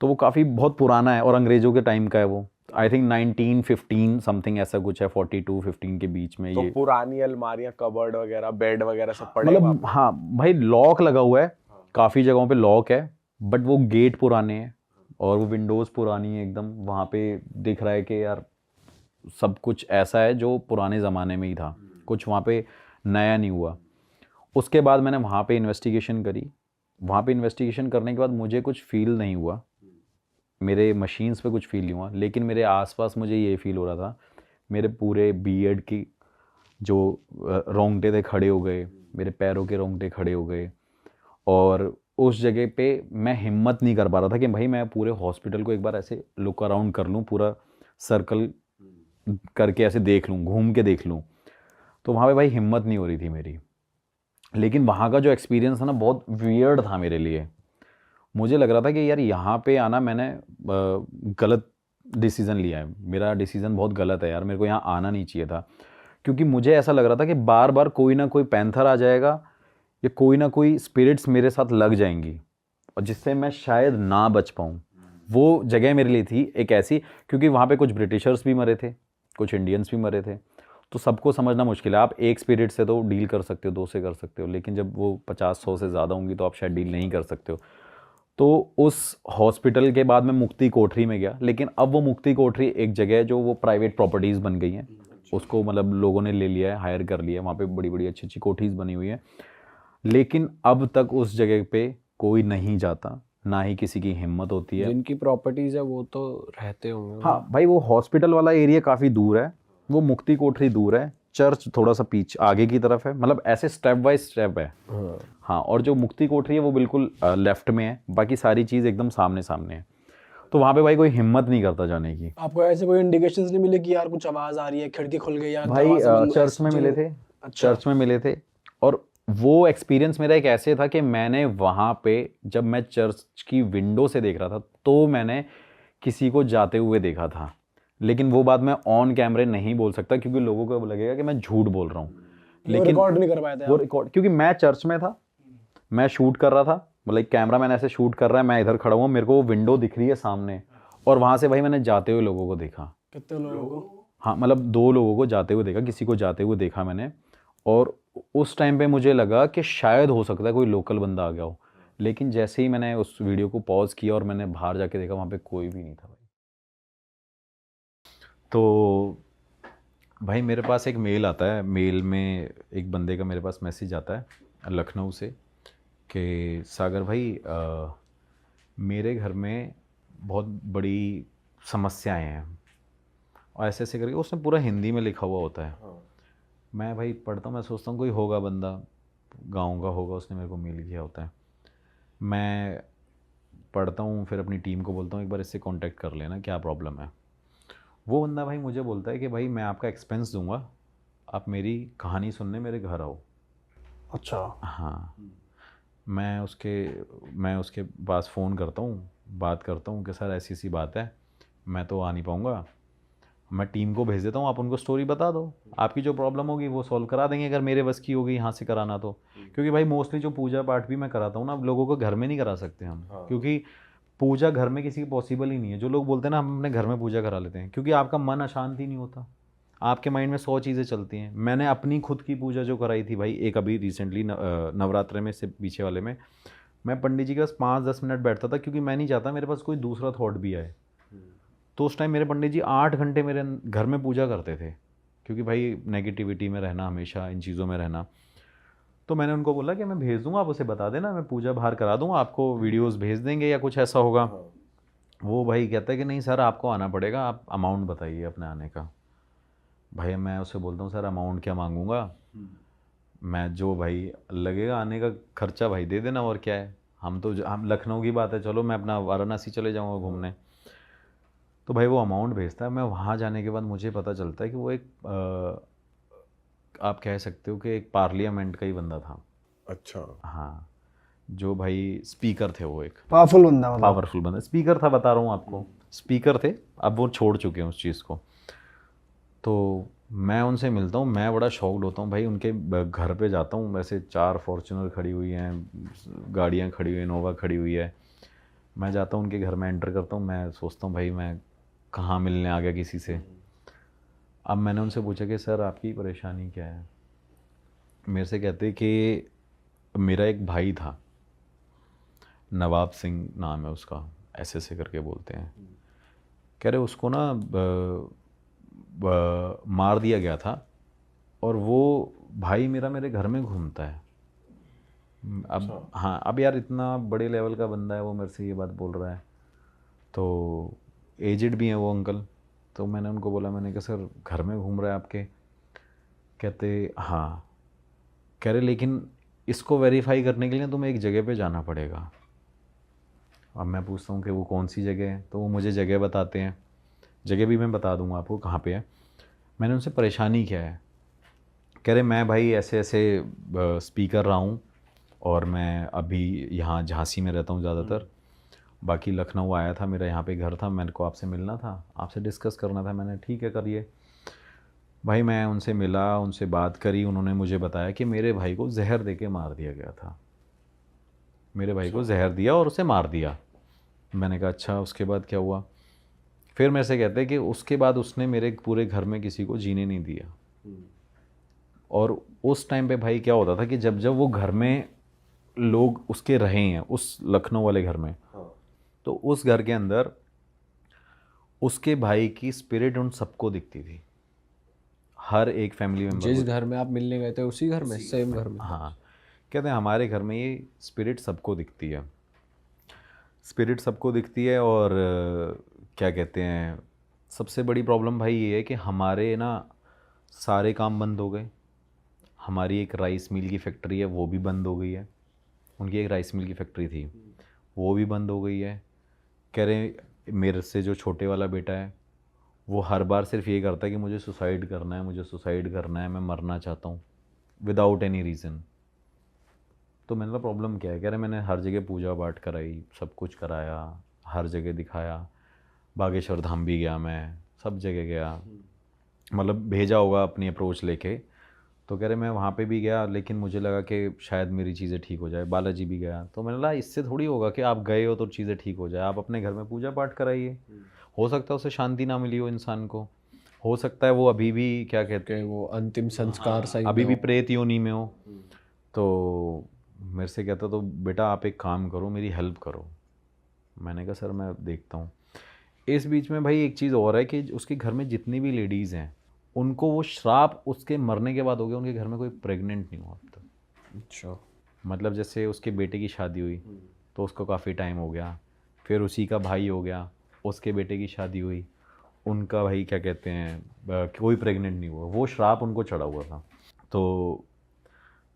तो वो काफ़ी बहुत पुराना है और अंग्रेज़ों के टाइम का है वो। आई थिंक 1915 समथिंग ऐसा कुछ है, 42-15 के बीच में तो ये। पुरानी अलमारियां, कबर्ड वगैरह, बेड वगैरह सब पड़े हैं वहाँ मतलब हाँ भाई, लॉक लगा हुआ है, काफ़ी जगहों पे लॉक है, बट वो गेट पुराने हैं और वो विंडोज़ पुरानी है एकदम। वहाँ पे दिख रहा है कि यार सब कुछ ऐसा है जो पुराने ज़माने में ही था, कुछ वहाँ पे नया नहीं हुआ। उसके बाद मैंने वहाँ पे इन्वेस्टिगेशन करी। वहाँ पे इन्वेस्टिगेशन करने के बाद मुझे कुछ फील नहीं हुआ, मेरे मशीन्स पे कुछ फील नहीं हुआ, लेकिन मेरे आसपास मुझे ये फील हो रहा था, मेरे पूरे बीएड की जो रोंगटे थे खड़े हो गए, मेरे पैरों के रोंगटे खड़े हो गए। और उस जगह पे मैं हिम्मत नहीं कर पा रहा था कि भाई मैं पूरे हॉस्पिटल को एक बार ऐसे लुक अराउंड कर लूँ, पूरा सर्कल करके ऐसे देख लूँ, घूम के देख लूँ। तो वहाँ पे भाई हिम्मत नहीं हो रही थी मेरी। लेकिन वहाँ का जो एक्सपीरियंस था ना, बहुत वियर्ड था मेरे लिए। मुझे लग रहा था कि यार यहाँ पे आना मैंने गलत डिसीज़न लिया है, मेरा डिसीज़न बहुत गलत है यार, मेरे को यहाँ आना नहीं चाहिए था। क्योंकि मुझे ऐसा लग रहा था कि बार बार कोई ना कोई पैंथर आ जाएगा या कोई ना कोई स्पिरिट्स मेरे साथ लग जाएंगी और जिससे मैं शायद ना बच पाऊँ। वो जगह मेरे लिए थी एक ऐसी, क्योंकि वहाँ पे कुछ ब्रिटिशर्स भी मरे थे, कुछ इंडियंस भी मरे थे। तो सबको समझना मुश्किल है। आप एक स्पिरिट से तो डील कर सकते हो, 2 से कर सकते हो, लेकिन जब वो 50-100 से ज़्यादा होंगी तो आप शायद डील नहीं कर सकते हो। तो उस हॉस्पिटल के बाद मैं मुक्ति कोठरी में गया, लेकिन अब वो मुक्ति कोठरी एक जगह है जो वो प्राइवेट प्रॉपर्टीज़ बन गई हैं, उसको मतलब लोगों ने ले लिया है, हायर कर लिया है। वहाँ पे बड़ी बड़ी अच्छी अच्छी कोठीज़ बनी हुई हैं, लेकिन अब तक उस जगह पे कोई नहीं जाता, ना ही किसी की हिम्मत होती है। जिनकी प्रॉपर्टीज है वो तो रहते होंगे। हाँ भाई, वो हॉस्पिटल वाला एरिया काफ़ी दूर है, वो मुक्ति कोठरी दूर है, चर्च थोड़ा सा पीछे आगे की तरफ है, मतलब ऐसे स्टेप बाय स्टेप है। हाँ। हाँ, और जो मुक्ति कोठरी है वो बिल्कुल लेफ्ट में है, बाकी सारी चीज़ एकदम सामने सामने है। तो वहाँ पे भाई कोई हिम्मत नहीं करता जाने की। आपको ऐसे कोई इंडिकेशंस नहीं मिले कि यार कुछ आवाज आ रही है, खिड़की खुल गई या भाई दरवाजा बंद, चर्च में मिले थे, चर्च में मिले थे। और वो एक्सपीरियंस मेरा एक ऐसे था कि मैंने वहाँ पे जब मैं चर्च की विंडो से देख रहा था तो मैंने किसी को जाते हुए देखा था, लेकिन वो बात मैं ऑन कैमरे नहीं बोल सकता क्योंकि लोगों को लगेगा कि मैं झूठ बोल रहा हूँ। लेकिन रिकॉर्ड नहीं कर पाए थे वो आप। रिकॉर्ड, क्योंकि मैं चर्च में था, मैं शूट कर रहा था, मतलब कैमरा मैन ऐसे शूट कर रहा है, मैं इधर खड़ा हुआ, मेरे को वो विंडो दिख रही है सामने, और वहाँ से भाई मैंने जाते हुए लोगों को देखा। कितने लोगों को? हाँ, मतलब 2 लोगों को जाते हुए देखा, किसी को जाते हुए देखा मैंने। और उस टाइम पे मुझे लगा कि शायद हो सकता है कोई लोकल बंदा आ गया हो, लेकिन जैसे ही मैंने उस वीडियो को पॉज किया और मैंने बाहर जाके देखा, वहाँ पे कोई भी नहीं था भाई। तो भाई मेरे पास एक मेल आता है, मेल में एक बंदे का मेरे पास मैसेज आता है लखनऊ से कि सागर भाई मेरे घर में बहुत बड़ी समस्याएं हैं, और ऐसे ऐसे करके उसने पूरा हिंदी में लिखा हुआ होता है। मैं भाई पढ़ता हूँ, मैं सोचता हूँ कोई होगा बंदा, गाँव का होगा, उसने मेरे को मेल किया होता है। मैं पढ़ता हूँ, फिर अपनी टीम को बोलता हूँ एक बार इससे कांटेक्ट कर लेना, क्या प्रॉब्लम है। वो बंदा भाई मुझे बोलता है कि भाई मैं आपका एक्सपेंस दूंगा, आप मेरी कहानी सुनने मेरे घर आओ। अच्छा। हाँ, मैं उसके पास फ़ोन करता हूँ, बात करता हूँ कि सर ऐसी सी बात है, मैं तो आ नहीं पाऊँगा, मैं टीम को भेज देता हूँ, आप उनको स्टोरी बता दो, आपकी जो प्रॉब्लम होगी वो सॉल्व करा देंगे, अगर मेरे बस की होगी यहाँ से कराना तो। क्योंकि भाई मोस्टली जो पूजा पाठ भी मैं कराता हूँ ना, अब लोगों को घर में नहीं करा सकते हम, क्योंकि पूजा घर में किसी की पॉसिबल ही नहीं है। जो लोग बोलते हैं ना हम अपने घर में पूजा करा लेते हैं, क्योंकि आपका मन अशांत ही नहीं होता, आपके माइंड में 100 चीज़ें चलती हैं। मैंने अपनी खुद की पूजा जो कराई थी भाई, एक अभी रिसेंटली नवरात्रे में से पीछे वाले में, मैं पंडित जी के पास 5-10 मिनट बैठता था, क्योंकि मैं नहीं चाहता मेरे पास कोई दूसरा थॉट भी आए। तो उस टाइम मेरे पंडित जी 8 घंटे मेरे घर में पूजा करते थे, क्योंकि भाई नेगेटिविटी में रहना, हमेशा इन चीज़ों में रहना। तो मैंने उनको बोला कि मैं भेज दूंगा, आप उसे बता देना, मैं पूजा बाहर करा दूंगा, आपको वीडियोस भेज देंगे या कुछ ऐसा होगा। वो भाई कहता है कि नहीं सर आपको आना पड़ेगा, आप अमाउंट बताइए अपने आने का। भाई मैं उसे बोलता हूँ सर अमाउंट क्या मांगूंगा, मैं जो भाई लगेगा आने का खर्चा भाई दे देना, और क्या है। हम लखनऊ की बात है, चलो मैं अपना वाराणसी चले जाऊँगा घूमने। तो भाई वो अमाउंट भेजता है, मैं वहाँ जाने के बाद मुझे पता चलता है कि वो एक आप कह सकते हो कि एक पार्लियामेंट का ही बंदा था। अच्छा। हाँ, जो भाई स्पीकर थे, वो एक पावरफुल बंदा मतलब। पावरफुल बंदा स्पीकर था, बता रहा हूँ आपको, स्पीकर थे, अब वो छोड़ चुके हैं उस चीज़ को। तो मैं उनसे मिलता हूँ, मैं बड़ा शॉक्ड होता हूँ भाई। उनके घर पे जाता हूँ, वैसे 4 फॉर्च्यूनर खड़ी हुई हैं, गाड़ियाँ खड़ी हुई हैं, इनोवा खड़ी हुई है। मैं जाता हूँ उनके घर में, एंटर करता हूँ, मैं सोचता हूँ भाई मैं कहाँ मिलने आ गया किसी से। अब मैंने उनसे पूछा कि सर आपकी परेशानी क्या है। मेरे से कहते कि मेरा एक भाई था, नवाब सिंह नाम है उसका, ऐसे करके बोलते हैं। कह रहे उसको ना मार दिया गया था, और वो भाई मेरा मेरे घर में घूमता है। अब हाँ, अब यार इतना बड़े लेवल का बंदा है वो, मेरे से ये बात बोल रहा है, तो एजिड भी हैं वो अंकल। तो मैंने उनको बोला, मैंने कहा सर घर में घूम रहा है आपके। कहते हाँ। कह रहे लेकिन इसको वेरीफाई करने के लिए तुम्हें एक जगह पे जाना पड़ेगा। अब मैं पूछता हूँ कि वो कौन सी जगह है, तो वो मुझे जगह बताते हैं। जगह भी मैं बता दूँगा आपको कहाँ पे है। मैंने उनसे परेशानी क्या है, कह रहे मैं भाई ऐसे ऐसे स्पीकर रहा हूँ, और मैं अभी यहाँ झांसी में रहता हूँ ज़्यादातर, बाकी लखनऊ आया था, मेरा यहाँ पे घर था, मेरे को आपसे मिलना था, आपसे डिस्कस करना था। मैंने ठीक है करिए। भाई मैं उनसे मिला, उनसे बात करी, उन्होंने मुझे बताया कि मेरे भाई को जहर दे के मार दिया गया था। मेरे भाई को जहर दिया और उसे मार दिया। मैंने कहा अच्छा, उसके बाद क्या हुआ। फिर मेरे से कहते हैं कि उसके बाद उसने मेरे पूरे घर में किसी को जीने नहीं दिया। और उस टाइम पे भाई क्या होता था कि जब जब वो घर में लोग उसके रहे हैं, उस लखनऊ वाले घर में, तो उस घर के अंदर उसके भाई की स्पिरिट उन सबको दिखती थी, हर एक फैमिली मेम्बर जिस को। घर में आप मिलने गए थे उसी घर में, सेम घर में? हाँ, कहते हैं हमारे घर में ये स्पिरिट सबको दिखती है, स्पिरिट सबको दिखती है। और क्या कहते हैं, सबसे बड़ी प्रॉब्लम भाई ये है कि हमारे ना सारे काम बंद हो गए। हमारी एक राइस मिल की फैक्ट्री है, वो भी बंद हो गई है। उनकी एक राइस मिल की फैक्ट्री थी, वो भी बंद हो गई है। कह रहे मेरे से जो छोटे वाला बेटा है, वो हर बार सिर्फ ये करता है कि मुझे सुसाइड करना है, मुझे सुसाइड करना है, मैं मरना चाहता हूँ, विदाउट एनी रीज़न। तो मैंने कहा प्रॉब्लम क्या है। कह रहे मैंने हर जगह पूजा पाठ कराई, सब कुछ कराया, हर जगह दिखाया, बागेश्वर धाम भी गया मैं, सब जगह गया, मतलब भेजा होगा अपनी अप्रोच लेके। तो कह रहे मैं वहाँ पे भी गया, लेकिन मुझे लगा कि शायद मेरी चीज़ें ठीक हो जाए। बालाजी भी गया, तो मैंने कहा इससे थोड़ी होगा कि आप गए हो तो चीज़ें ठीक हो जाए। आप अपने घर में पूजा पाठ कराइए, हो सकता है उसे शांति ना मिली हो इंसान को, हो सकता है वो अभी भी क्या कहते हैं, वो अंतिम संस्कार सही अभी ना भी हो। प्रेत योनि में हो। तो मेरे से कहता तो बेटा आप एक काम करो, मेरी हेल्प करो। मैंने कहा सर मैं देखता हूँ। इस बीच में भाई एक चीज़ और है कि उसके घर में जितनी भी लेडीज़ हैं उनको वो श्राप उसके मरने के बाद हो गया, उनके घर में कोई प्रेग्नेंट नहीं हुआ अब तक। अच्छा। मतलब जैसे उसके बेटे की शादी हुई तो उसको काफ़ी टाइम हो गया, फिर उसी का भाई हो गया, उसके बेटे की शादी हुई, उनका भाई क्या कहते हैं कोई प्रेग्नेंट नहीं हुआ, वो श्राप उनको चढ़ा हुआ था। तो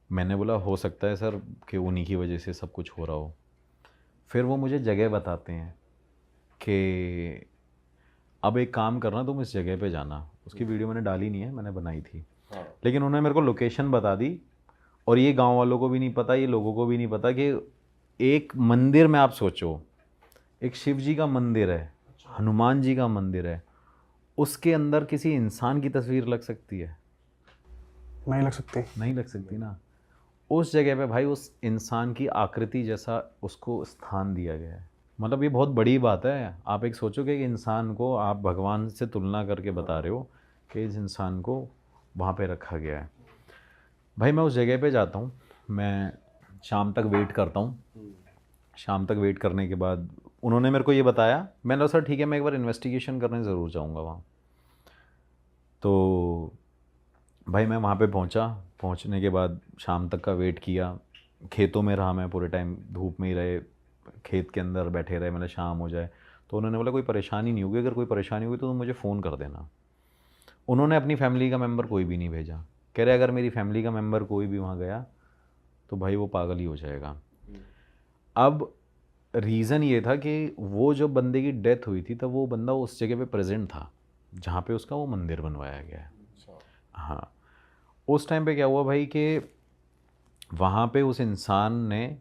मैंने बोला हो सकता है सर कि उन्हीं की वजह से सब कुछ हो रहा हो। फिर वो मुझे जगह बताते हैं कि अब एक काम करना, तुम इस जगह पे जाना। उसकी वीडियो मैंने डाली नहीं है, मैंने बनाई थी, लेकिन उन्होंने मेरे को लोकेशन बता दी। और ये गांव वालों को भी नहीं पता, ये लोगों को भी नहीं पता कि एक मंदिर में आप सोचो, एक शिव जी का मंदिर है, हनुमान जी का मंदिर है, उसके अंदर किसी इंसान की तस्वीर लग सकती है? नहीं लग सकती। नहीं लग सकती ना। उस जगह पे भाई उस इंसान की आकृति जैसा उसको स्थान दिया गया है। मतलब ये बहुत बड़ी बात है। आप एक सोचो कि एक इंसान को आप भगवान से तुलना करके बता रहे हो कि इस इंसान को वहाँ पे रखा गया है। भाई मैं उस जगह पे जाता हूँ, मैं शाम तक वेट करता हूँ। शाम तक वेट करने के बाद उन्होंने मेरे को ये बताया, मैंने कहा सर ठीक है मैं एक बार इन्वेस्टिगेशन करने ज़रूर जाऊँगा वहाँ। तो भाई मैं वहाँ पे पहुँचा, पहुँचने के बाद शाम तक का वेट किया, खेतों में रहा मैं पूरे टाइम, धूप में ही रहे, खेत के अंदर बैठे रहे, मतलब शाम हो जाए। तो उन्होंने बोला कोई परेशानी नहीं होगी, अगर कोई परेशानी हुई तो तुम मुझे फ़ोन कर देना। उन्होंने अपनी फैमिली का मेंबर कोई भी नहीं भेजा। कह रहे अगर मेरी फैमिली का मेंबर कोई भी वहाँ गया तो भाई वो पागल ही हो जाएगा। अब रीज़न ये था कि वो जो बंदे की डेथ हुई थी तब वो बंदा उस जगह पे प्रेजेंट था जहाँ पे उसका वो मंदिर बनवाया गया है। हाँ, उस टाइम पे क्या हुआ भाई कि वहाँ पे उस इंसान ने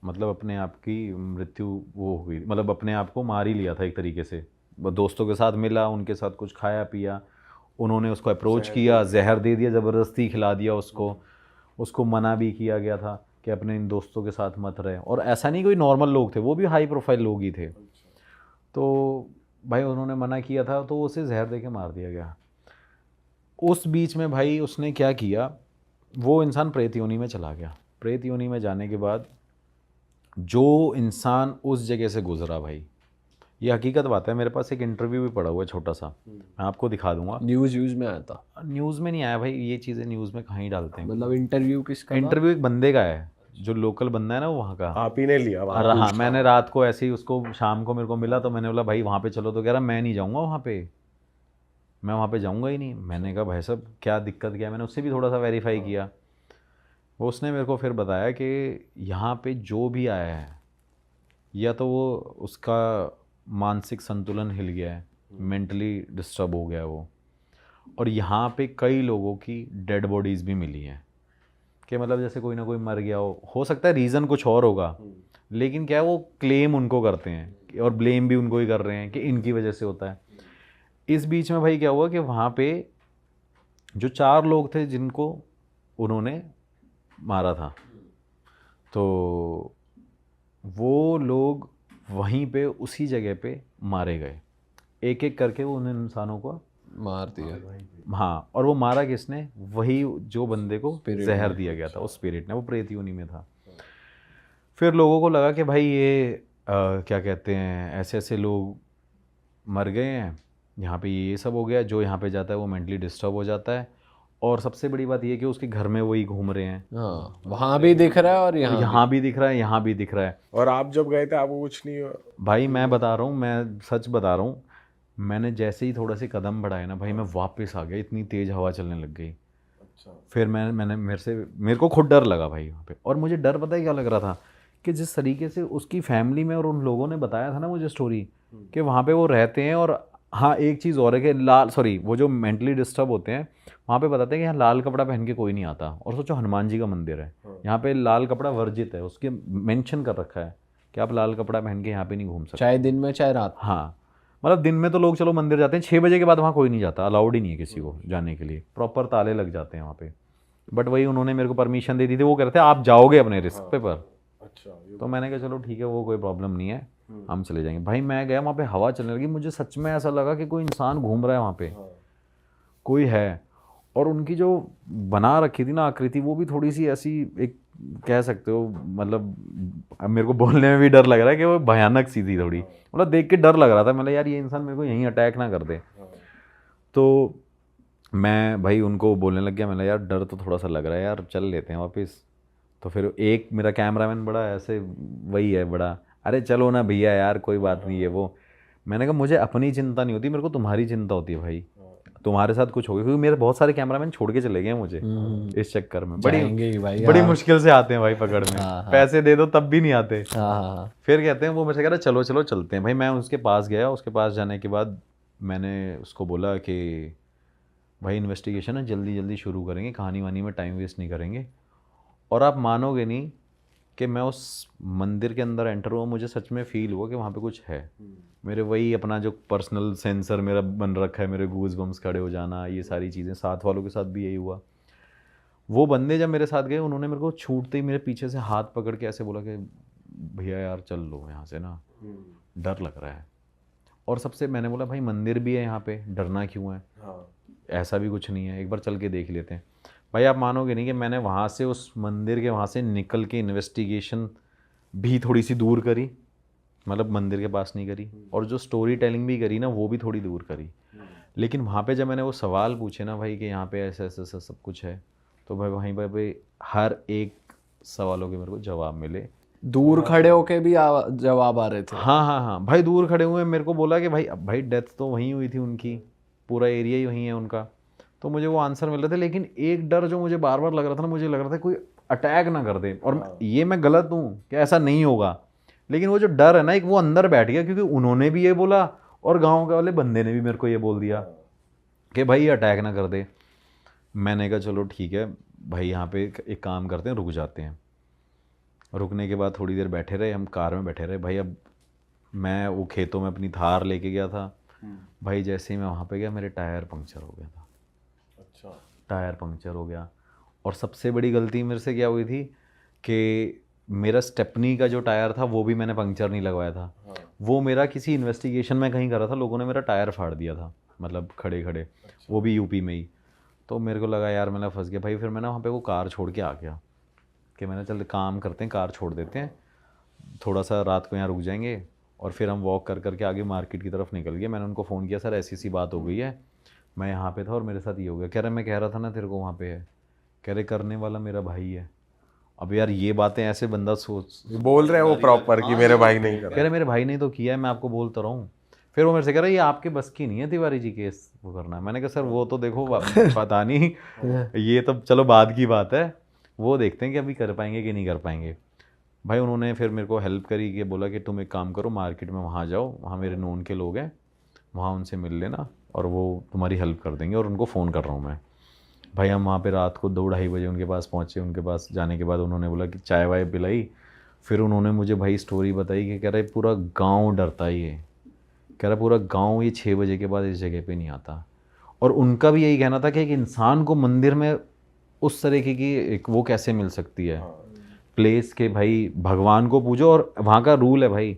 मतलब अपने आप की मृत्यु वो हुई, मतलब अपने आप को मार ही लिया था एक तरीके से। वो दोस्तों के साथ मिला, उनके साथ कुछ खाया पिया, उन्होंने उसको अप्रोच किया, जहर दे दिया, ज़बरदस्ती खिला दिया उसको मना भी किया गया था कि अपने इन दोस्तों के साथ मत रहे। और ऐसा नहीं कोई नॉर्मल लोग थे, वो भी हाई प्रोफाइल लोग ही थे। तो भाई उन्होंने मना किया था तो उसे जहर दे के मार दिया गया। उस बीच में भाई उसने क्या किया, वो इंसान प्रेत योनि में चला गया। प्रेत योनि में जाने के बाद जो इंसान उस जगह से गुजरा भाई, ये हकीकत बात है, मेरे पास एक इंटरव्यू भी पड़ा हुआ है छोटा सा, मैं आपको दिखा दूंगा। न्यूज़ में आया था? न्यूज़ में नहीं आया भाई, ये चीज़ें न्यूज़ में कहाँ ही डालते हैं। मतलब इंटरव्यू किसका था? इंटरव्यू एक बंदे का है जो लोकल बंदा है ना वो वहाँ का। आप ही ने लिया वहाँ? हाँ, मैंने रात को ऐसे ही उसको, शाम को मेरे को मिला तो मैंने बोला भाई वहाँ पे चलो, तो कह रहा मैं नहीं जाऊँगा वहाँ पे, मैं वहाँ पे जाऊँगा ही नहीं। मैंने कहा भाई साहब क्या दिक्कत क्या है, मैंने उससे भी थोड़ा सा वेरीफाई किया। वो उसने मेरे को फिर बताया कि यहाँ पे जो भी आया है या तो वो उसका मानसिक संतुलन हिल गया है, मेंटली डिस्टर्ब हो गया है वो, और यहाँ पे कई लोगों की डेड बॉडीज़ भी मिली हैं कि मतलब जैसे कोई ना कोई मर गया हो सकता है रीज़न कुछ और होगा, लेकिन क्या है वो क्लेम उनको करते हैं और ब्लेम भी उनको ही कर रहे हैं कि इनकी वजह से होता है। इस बीच में भाई क्या हुआ कि वहाँ पे जो 4 लोग थे जिनको उन्होंने मारा था, तो वो लोग वहीं पे उसी जगह पे मारे गए, एक एक करके वो उन इंसानों को मार दिया। हाँ, और वो मारा किसने, वही जो बंदे को Spirit जहर दिया गया था, उस स्पिरिट ने, वो प्रेत योनि में था। फिर लोगों को लगा कि भाई ये क्या कहते हैं, ऐसे ऐसे लोग मर गए हैं, यहाँ पे ये सब हो गया, जो यहाँ पे जाता है वो मेंटली डिस्टर्ब हो जाता है। और सबसे बड़ी बात ये कि उसके घर में वही घूम रहे हैं, हाँ, वहाँ भी दिख रहा है और यहाँ भी दिख रहा है, यहाँ भी दिख रहा है। और आप जब गए थे आपको कुछ नहीं हुआ? भाई मैं बता रहा हूँ, मैं सच बता रहा हूँ, मैंने जैसे ही थोड़ा से कदम बढ़ाए ना भाई, मैं वापस आ गया, इतनी तेज़ हवा चलने लग गई। फिर मैंने मेरे को खुद डर लगा भाई वहाँ पे। और मुझे डर पता है क्या लग रहा था कि जिस तरीके से उसकी फैमिली में और उन लोगों ने बताया था ना मुझे स्टोरी कि वहाँ पे वो रहते हैं। और हाँ, एक चीज़ और है कि वो जो मेंटली डिस्टर्ब होते हैं वहाँ पे बताते हैं कि यहाँ लाल कपड़ा पहन के कोई नहीं आता। और सोचो हनुमान जी का मंदिर है, यहाँ पे लाल कपड़ा वर्जित है, उसके मेंशन कर रखा है कि आप लाल कपड़ा पहन के यहाँ पे नहीं घूम सकते, चाहे दिन में चाहे रात। हाँ, मतलब दिन में तो लोग चलो मंदिर जाते हैं, 6 बजे के बाद वहाँ कोई नहीं जाता, अलाउड ही नहीं है किसी को जाने के लिए, प्रॉपर ताले लग जाते हैं वहाँ पे। बट वही उन्होंने मेरे को परमिशन दे दी थी, वो कह रहे थे आप जाओगे अपने रिस्क पे पर। तो मैंने कहा चलो ठीक है, वो कोई प्रॉब्लम नहीं है, हम चले जाएंगे। भाई मैं गया वहाँ पे, हवा चलने लगी, मुझे सच में ऐसा लगा कि कोई इंसान घूम रहा है वहाँ पे, कोई है। और उनकी जो बना रखी थी ना आकृति, वो भी थोड़ी सी ऐसी एक कह सकते हो, मतलब अब मेरे को बोलने में भी डर लग रहा है कि वो भयानक सी थी थोड़ी, मतलब देख के डर लग रहा था, मतलब यार ये इंसान मेरे को यहीं अटैक ना कर दे। तो मैं भाई उनको बोलने लग गया, मैंने यार डर तो थोड़ा सा लग रहा है यार, चल लेते हैं वापस। तो फिर एक मेरा कैमरामैन बड़ा ऐसे वही है बड़ा, अरे चलो ना भैया यार कोई बात नहीं है वो। मैंने कहा मुझे अपनी चिंता नहीं होती, मेरे को तुम्हारी चिंता होती है भाई, तुम्हारे साथ कुछ हो गया, क्योंकि मेरे बहुत सारे कैमरामैन छोड़ के चले गए हैं मुझे इस चक्कर में, जाएंगे ही भाई, बड़ी हाँ। मुश्किल से आते हैं भाई पकड़ में, पैसे दे दो तब भी नहीं आते। हाँ। फिर कहते हैं वो, मुझसे कह रहा चलो चलो चलते हैं भाई। मैं उसके पास गया, उसके पास जाने के बाद मैंने उसको बोला कि भाई इन्वेस्टिगेशन है, जल्दी जल्दी शुरू करेंगे, कहानी वानी में टाइम वेस्ट नहीं करेंगे। और आप मानोगे नहीं कि मैं उस मंदिर के अंदर एंटर हुआ, मुझे सच में फील हुआ कि वहाँ पे कुछ है। मेरे वही अपना जो पर्सनल सेंसर मेरा बन रखा है, मेरे गूज बम्स खड़े हो जाना, ये सारी चीज़ें, साथ वालों के साथ भी यही हुआ। वो बंदे जब मेरे साथ गए, उन्होंने मेरे को छूटते ही मेरे पीछे से हाथ पकड़ के ऐसे बोला कि भैया यार चल लो यहाँ से ना, डर लग रहा है। और सबसे मैंने बोला भाई मंदिर भी है यहाँ पे, डरना क्यों है, ऐसा भी कुछ नहीं है, एक बार चल के देख लेते हैं। भाई आप मानोगे नहीं कि मैंने वहाँ से, उस मंदिर के वहाँ से निकल के इन्वेस्टिगेशन भी थोड़ी सी दूर करी, मतलब मंदिर के पास नहीं करी, और जो स्टोरी टेलिंग भी करी ना वो भी थोड़ी दूर करी। लेकिन वहाँ पे जब मैंने वो सवाल पूछे ना भाई कि यहाँ पे ऐसा ऐसा ऐसा सब कुछ है, तो भाई वहीं पे हर एक सवालों के मेरे को जवाब मिले। दूर खड़े होके भी जवाब आ रहे थे? हाँ हाँ हाँ भाई, दूर खड़े हुए मेरे को बोला कि भाई अब भाई डेथ तो वहीं हुई थी उनकी, पूरा एरिया ही वहीं है उनका, तो मुझे वो आंसर मिल रहे थे। लेकिन एक डर जो मुझे बार बार लग रहा था ना, मुझे लग रहा था कोई अटैक ना कर दे, और ये मैं गलत हूँ कि ऐसा नहीं होगा, लेकिन वो जो डर है ना एक, वो अंदर बैठ गया, क्योंकि उन्होंने भी ये बोला और गाँव के वाले बंदे ने भी मेरे को ये बोल दिया कि भाई अटैक ना कर दे। मैंने कहा चलो ठीक है भाई, यहाँ पे एक काम करते हैं, रुक जाते हैं। रुकने के बाद थोड़ी देर बैठे रहे, हम कार में बैठे रहे भाई। अब मैं वो खेतों में अपनी थार लेके गया था भाई, जैसे ही मैं वहाँ पे गया मेरे टायर पंक्चर हो गया था। अच्छा, टायर पंक्चर हो गया। और सबसे बड़ी गलती मेरे से क्या हुई थी कि मेरा स्टेपनी का जो टायर था वो भी मैंने पंक्चर नहीं लगवाया था। वो मेरा किसी इन्वेस्टिगेशन में कहीं करा था, लोगों ने मेरा टायर फाड़ दिया था, मतलब खड़े खड़े, वो भी यूपी में ही। तो मेरे को लगा यार मैं फंस गया भाई। फिर मैंने वहाँ पे वो कार छोड़ के आ गया कि मैंने चल काम करते हैं, कार छोड़ देते हैं, थोड़ा सा रात को यहाँ रुक जाएंगे, और फिर हम वॉक कर करके आगे मार्केट की तरफ निकल गए। मैंने उनको फ़ोन किया, सर ऐसी सी बात हो गई है, मैं यहाँ पे था और मेरे साथ ये हो गया। कह रहे मैं कह रहा था ना तेरे को वहाँ पे है, कह रहे करने वाला मेरा भाई है। अब यार ये बातें ऐसे बंदा सोच बोल रहे हैं वो प्रॉपर कि मेरे भाई नहीं कर कह रहे मेरे भाई ने तो किया है, मैं आपको बोलता रहा हूँ। फिर वो मेरे से कह रहा है ये आपके बस की नहीं है तिवारी जी केस वो करना। मैंने कहा सर वो तो देखो पता नहीं, ये तो चलो बाद की बात है, वो देखते हैं कि अभी कर पाएंगे कि नहीं कर पाएंगे। भाई उन्होंने फिर मेरे को हेल्प करी कि बोला कि तुम एक काम करो, मार्केट में वहाँ जाओ, वहाँ मेरे नोन के लोग हैं, वहाँ उनसे मिल लेना और वो तुम्हारी हेल्प कर देंगे। और उनको फ़ोन कर रहा हूँ मैं। भाई हम वहाँ पे रात को 2-2:30 बजे उनके पास पहुँचे। उनके पास जाने के बाद उन्होंने बोला कि चाय वाय पिलाई। फिर उन्होंने मुझे भाई स्टोरी बताई कि कह रहे पूरा गाँव डरता ही है, कह रहा पूरा गांव ये 6 बजे के बाद इस जगह पे नहीं आता। और उनका भी यही कहना था कि एक इंसान को मंदिर में उस तरीके की एक वो कैसे मिल सकती है प्लेस के, भाई भगवान को पूजो। और वहाँ का रूल है भाई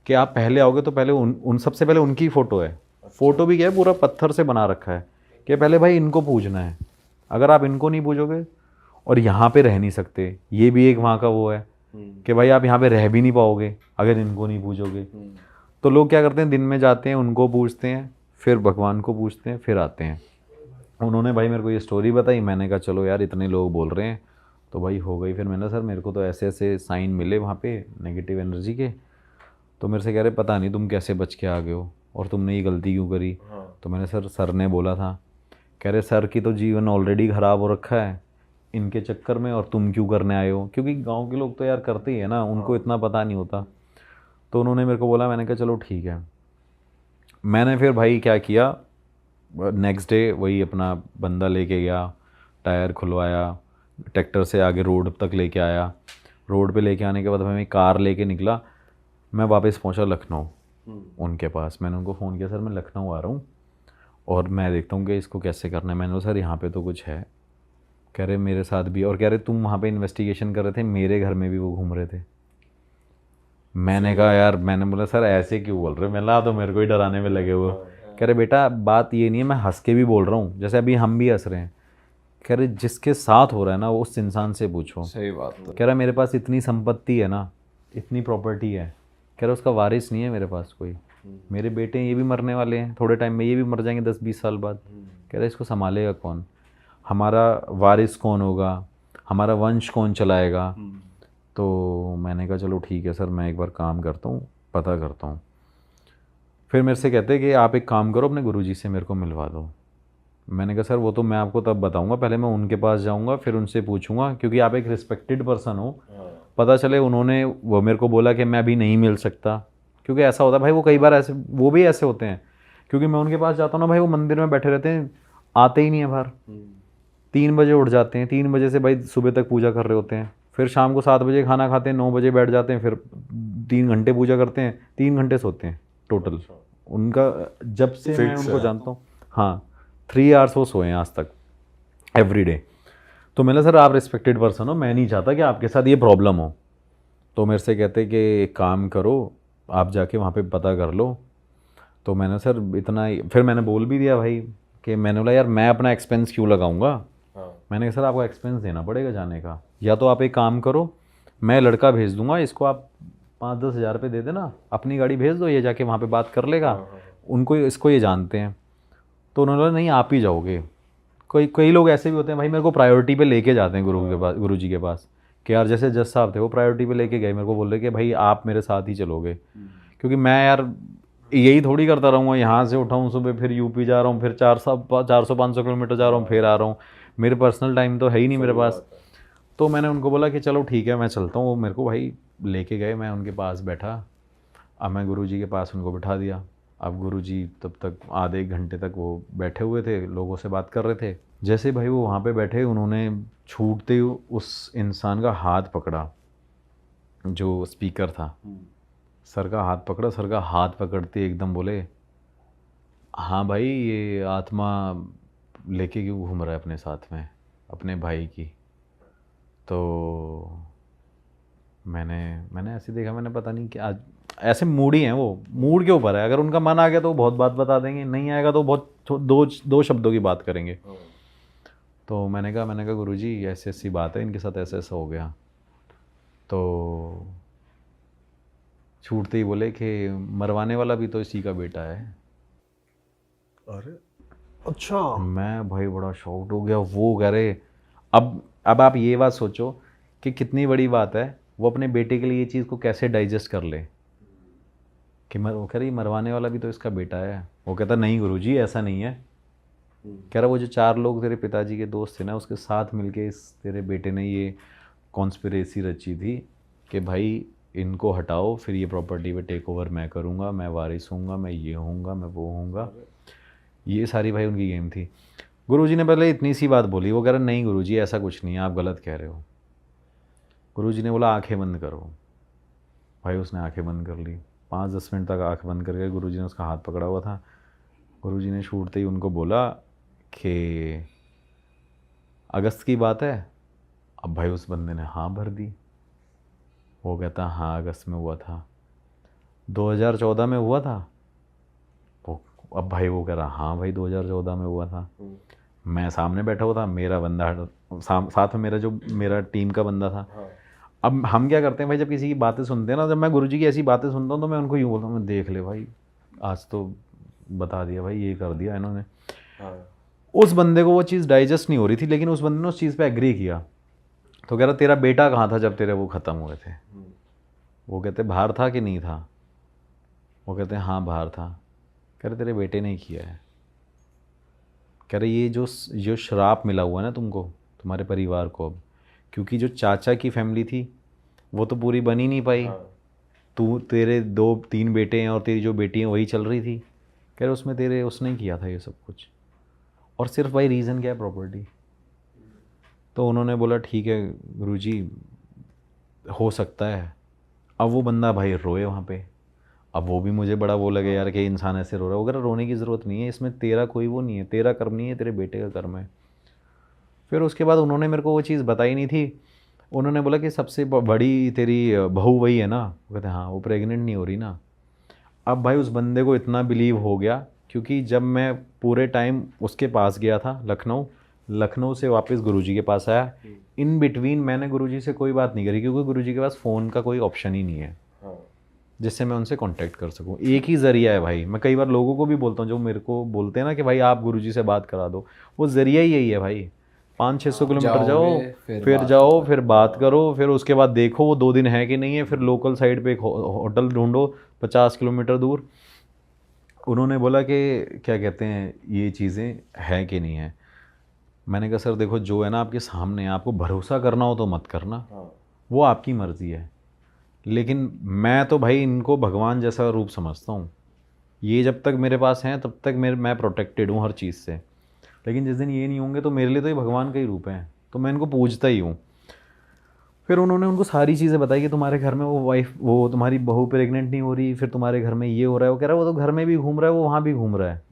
कि आप पहले आओगे तो पहले उन सबसे पहले उनकी फ़ोटो है। फ़ोटो भी क्या है, पूरा पत्थर से बना रखा है कि पहले भाई इनको पूजना है। अगर आप इनको नहीं पूजोगे और यहाँ पे रह नहीं सकते, ये भी एक वहाँ का वो है कि भाई आप यहाँ पे रह भी नहीं पाओगे अगर इनको नहीं पूजोगे। तो लोग क्या करते हैं, दिन में जाते हैं, उनको पूछते हैं, फिर भगवान को पूछते हैं, फिर आते हैं। उन्होंने भाई मेरे को ये स्टोरी बताई। मैंने कहा चलो यार इतने लोग बोल रहे हैं तो भाई हो गई। फिर मैंने सर मेरे को तो ऐसे ऐसे साइन मिले वहाँ पे नेगेटिव एनर्जी के। तो मेरे से कह रहे पता नहीं तुम कैसे बच के आ गए हो और तुमने ये गलती क्यों करी। तो मैंने सर ने बोला था। कह रहे सर की तो जीवन ऑलरेडी ख़राब हो रखा है इनके चक्कर में, और तुम क्यों करने आए हो, क्योंकि गाँव के लोग तो यार करते ही है ना, उनको इतना पता नहीं होता। तो उन्होंने मेरे को बोला, मैंने कहा चलो ठीक है। मैंने फिर भाई क्या किया, नेक्स्ट डे वही अपना बंदा लेके गया, टायर खुलवाया, ट्रैक्टर से आगे रोड तक लेके आया। रोड पे लेके आने के बाद मैं कार लेके निकला। मैं वापस पहुंचा लखनऊ उनके पास। मैंने उनको फ़ोन किया, सर मैं लखनऊ आ रहा हूँ और मैं देखता हूँ कि इसको कैसे करना है। मैंने बोला सर यहाँ पे तो कुछ है। कह रहे मेरे साथ भी, और कह रहे तुम वहाँ पे इन्वेस्टिगेशन कर रहे थे, मेरे घर में भी वो घूम रहे थे। मैंने कहा यार, मैंने बोला सर ऐसे क्यों बोल रहे हो, मैं तो मेरे को ही डराने में लगे हुए। कह रहे बेटा बात ये नहीं है, मैं हंस के भी बोल रहा हूँ, जैसे अभी हम भी हंस रहे हैं। कह रहे जिसके साथ हो रहा है ना वो उस इंसान से पूछो। सही बात है। कह रहा मेरे पास इतनी संपत्ति है ना, इतनी प्रॉपर्टी है, कह रहा उसका वारिस नहीं है मेरे पास कोई, मेरे बेटे ये भी मरने वाले हैं थोड़े टाइम में, ये भी मर जाएंगे 10-20 साल बाद, कह रहा इसको संभालेगा कौन, हमारा वारिस कौन होगा, हमारा वंश कौन चलाएगा। तो मैंने कहा चलो ठीक है सर, मैं एक बार काम करता हूँ, पता करता हूँ। फिर मेरे से कहते कि आप एक काम करो, अपने गुरुजी से मेरे को मिलवा दो। मैंने कहा सर वो तो मैं आपको तब बताऊंगा, पहले मैं उनके पास जाऊंगा, फिर उनसे पूछूंगा, क्योंकि आप एक रिस्पेक्टेड पर्सन हो। पता चले उन्होंने वो मेरे को बोला कि मैं अभी नहीं मिल सकता, क्योंकि ऐसा होता है भाई, वो कई बार ऐसे, वो भी ऐसे होते हैं, क्योंकि मैं उनके पास जाता हूँ ना भाई, वो मंदिर में बैठे रहते हैं, आते ही नहीं है बाहर। 3 बजे उठ जाते हैं, 3 बजे से भाई सुबह तक पूजा कर रहे होते हैं, फिर शाम को 7 बजे खाना खाते हैं, 9 बजे बैठ जाते हैं, फिर 3 घंटे पूजा करते हैं, 3 घंटे सोते हैं टोटल। उनका जब से मैं उनको जानता हूँ, हाँ 3 आवर्स वो सोए हैं आज तक एवरी डे। तो मैंने सर आप रिस्पेक्टेड पर्सन हो, मैं नहीं चाहता कि आपके साथ ये प्रॉब्लम हो। तो मेरे से कहते कि एक काम करो, आप जाके वहाँ पे पता कर लो। तो मैंने सर इतना ही, फिर मैंने बोल भी दिया भाई कि मैंने बोला यार मैं अपना एक्सपेंस क्यों लगाऊंगा। मैंने कहा सर आपको एक्सपेंस देना पड़ेगा जाने का, या तो आप एक काम करो, मैं लड़का भेज दूंगा, इसको आप 5-10 हज़ार रुपये दे देना, अपनी गाड़ी भेज दो, ये जाके वहाँ पे बात कर लेगा, उनको इसको ये जानते हैं। तो उन्होंने बोला नहीं आप ही जाओगे। कई लोग ऐसे भी होते हैं भाई, मेरे को प्रायोरिटी पे लेके जाते हैं गुरु जी के पास, कि यार जैसे जज साहब थे वो प्रायोरिटी पे लेके गए, मेरे को बोल रहे कि भाई आप मेरे साथ ही चलोगे, क्योंकि मैं यार यही थोड़ी करता रहूँगा, यहाँ से उठाऊँ सुबह, फिर यूपी जा रहा हूँ, फिर 400-500 किलोमीटर जा रहा हूँ, फिर आ रहा हूँ, मेरे पर्सनल टाइम तो है ही नहीं मेरे पास। तो मैंने उनको बोला कि चलो ठीक है मैं चलता हूँ। वो मेरे को भाई लेके गए, मैं उनके पास बैठा, अब मैं गुरुजी के पास उनको बिठा दिया। अब गुरुजी तब तक आधे 1 घंटे तक वो बैठे हुए थे, लोगों से बात कर रहे थे। जैसे भाई वो वहाँ पे बैठे, उन्होंने छूटते ही उस इंसान का हाथ पकड़ा, जो स्पीकर था, सर का हाथ पकड़ा। सर का हाथ पकड़ते एकदम बोले हाँ भाई ये आत्मा लेके क्यों घूम रहा है अपने साथ में, अपने भाई की। तो मैंने ऐसे देखा, मैंने पता नहीं क्या, ऐसे मूड ही हैं वो, मूड के ऊपर है, अगर उनका मन आ गया तो वो बहुत बात बता देंगे, नहीं आएगा तो बहुत दो शब्दों की बात करेंगे। तो मैंने कहा गुरुजी ऐसी ऐसी बात है, इनके साथ ऐसा ऐसा हो गया। तो छूटते ही बोले कि मरवाने वाला भी तो इसी का बेटा है। अरे अच्छा। मैं भाई बड़ा शॉक्ड हो गया। वो कह रहे अब आप ये बात सोचो कि कितनी बड़ी बात है, वो अपने बेटे के लिए ये चीज़ को कैसे डाइजेस्ट कर ले कि वो कह रही मरवाने वाला भी तो इसका बेटा है। वो कहता नहीं गुरुजी ऐसा नहीं है। कह रहा वो जो 4 लोग तेरे पिताजी के दोस्त थे ना, उसके साथ मिलके इस तेरे बेटे ने ये कॉन्स्पिरेसी रची थी कि भाई इनको हटाओ, फिर ये प्रॉपर्टी पे टेक ओवर मैं करूँगा, मैं वारिस होऊंगा, मैं ये होऊंगा, मैं वो होऊंगा। ये सारी भाई उनकी गेम थी। गुरुजी ने पहले इतनी सी बात बोली, वो कह रहा नहीं गुरुजी ऐसा कुछ नहीं है, आप गलत कह रहे हो। गुरुजी ने बोला आंखें बंद करो। भाई उसने आंखें बंद कर ली, 5-10 मिनट तक आंख बंद करके गुरुजी ने उसका हाथ पकड़ा हुआ था। गुरुजी ने छूटते ही उनको बोला कि अगस्त की बात है। अब भाई उस बंदे ने हाँ भर दी। वो कहता हाँ अगस्त में हुआ था, 2014 में हुआ था। अब भाई वो कह रहा हाँ भाई 2014 में हुआ था। मैं सामने बैठा हुआ था, मेरा बंदा साथ में मेरा टीम का बंदा था। अब हम क्या करते हैं भाई, जब किसी की बातें सुनते हैं ना, जब मैं गुरुजी की ऐसी बातें सुनता हूँ तो मैं उनको यूँ बोलता हूँ देख ले भाई आज तो बता दिया भाई, ये कर दिया इन्होंने। उस बंदे को वो चीज़ डाइजेस्ट नहीं हो रही थी, लेकिन उस बंदे ने उस चीज़ पे एग्री किया। तो कह रहा तेरा बेटा कहाँ था जब तेरे वो ख़त्म हुए थे। वो कहते बाहर था कि नहीं था। वो कहते हैं हाँ बाहर था। कह रहे तेरे बेटे ने किया है। कह रहे ये जो श्राप मिला हुआ है ना तुमको, तुम्हारे परिवार को, अब क्योंकि जो चाचा की फैमिली थी वो तो पूरी बन ही नहीं पाई। तेरे 2-3 बेटे हैं और तेरी जो बेटी हैं वही चल रही थी। कह रहे उसमें उसने किया था ये सब कुछ, और सिर्फ भाई रीज़न क्या है, प्रॉपर्टी। तो उन्होंने बोला ठीक है गुरुजी हो सकता है। अब वो बंदा भाई रोए वहाँ पे। अब वो भी मुझे बड़ा वो लगे यार कि इंसान ऐसे रो रहा है, वगैरह रोने की ज़रूरत नहीं है, इसमें तेरा कोई वो नहीं है, तेरा कर्म नहीं है, तेरे बेटे का कर्म है। फिर उसके बाद उन्होंने मेरे को वो चीज़ बताई नहीं थी। उन्होंने बोला कि सबसे बड़ी तेरी बहू वही है ना। वो कहते हाँ, वो प्रेग्नेंट नहीं हो रही ना। अब भाई उस बंदे को इतना बिलीव हो गया, क्योंकि जब मैं पूरे टाइम उसके पास गया था लखनऊ, लखनऊ से वापस गुरुजी के पास आया। इन बिटवीन मैंने गुरुजी से कोई बात नहीं करी, क्योंकि गुरुजी के पास फ़ोन का कोई ऑप्शन ही नहीं है जिससे मैं उनसे कांटेक्ट कर सकूं। एक ही ज़रिया है भाई। मैं कई बार लोगों को भी बोलता हूँ जो मेरे को बोलते हैं ना कि भाई आप गुरुजी से बात करा दो, वो ज़रिया ही यही है भाई। 500-600 किलोमीटर जाओ, फिर बात करो, फिर उसके बाद देखो वो 2 दिन है कि नहीं है, फिर लोकल साइड पे एक होटल ढूंढो 50 किलोमीटर दूर। उन्होंने बोला कि क्या कहते हैं ये चीज़ें हैं कि नहीं है। मैंने कहा सर देखो जो है ना आपके सामने है, आपको भरोसा करना हो तो मत करना, वो आपकी मर्ज़ी है, लेकिन मैं तो भाई इनको भगवान जैसा रूप समझता हूँ। ये जब तक मेरे पास हैं तब तक मैं प्रोटेक्टेड हूँ हर चीज़ से, लेकिन जिस दिन ये नहीं होंगे तो मेरे लिए तो ये भगवान का ही रूप है, तो मैं इनको पूजता ही हूँ। फिर उन्होंने उनको सारी चीज़ें बताई कि तुम्हारे घर में वो तुम्हारी बहू प्रेग्नेंट नहीं हो रही, फिर तुम्हारे घर में ये हो रहा है। वो कह रहा है वो तो घर में भी घूम रहा है, वो वहाँ भी घूम रहा है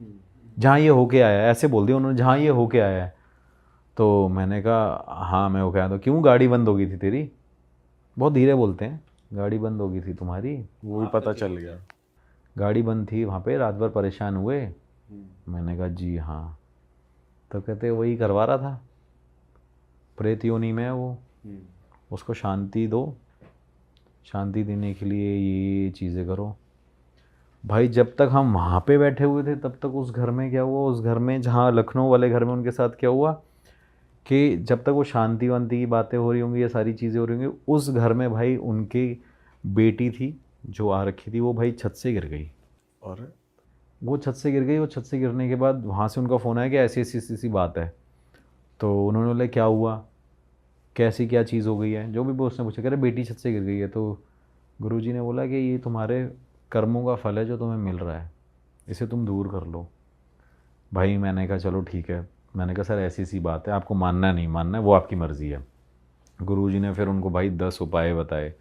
जहाँ ये होके आया है, ऐसे बोल दिया उन्होंने, जहाँ ये होके आया है। तो मैंने कहा हाँ मैं होके आया। तो क्यों गाड़ी बंद हो गई थी तेरी? बहुत धीरे बोलते हैं, गाड़ी बंद हो गई थी तुम्हारी? वो भी पता चल गया। गाड़ी बंद थी वहाँ पे, रात भर परेशान हुए। मैंने कहा जी हाँ। तो कहते वही करवा रहा था, प्रेत योनि में है वो, उसको शांति दो, शांति देने के लिए ये चीज़ें करो। भाई जब तक हम वहाँ पे बैठे हुए थे तब तक उस घर में क्या हुआ, उस घर में जहाँ लखनऊ वाले घर में उनके साथ क्या हुआ कि जब तक वो शांति वांति की बातें हो रही होंगी, ये सारी चीज़ें हो रही होंगी, उस घर में भाई उनकी बेटी थी जो आ रखी थी, वो भाई छत से गिर गई। और वो छत से गिर गई। वो छत से गिरने के बाद वहाँ से उनका फ़ोन आया कि ऐसी ऐसी ऐसी बात है। तो उन्होंने बोला क्या हुआ, कैसी क्या चीज़ हो गई है, जो भी उसने पूछा, कह रहे बेटी छत से गिर गई है। तो गुरुजी ने बोला कि ये तुम्हारे कर्मों का फल है जो तुम्हें मिल रहा है, इसे तुम दूर कर लो। भाई मैंने कहा चलो ठीक है। मैंने कहा सर ऐसी सी बात है, आपको मानना नहीं मानना है वो आपकी मर्ज़ी है। गुरुजी ने फिर उनको भाई 10 उपाय बताए,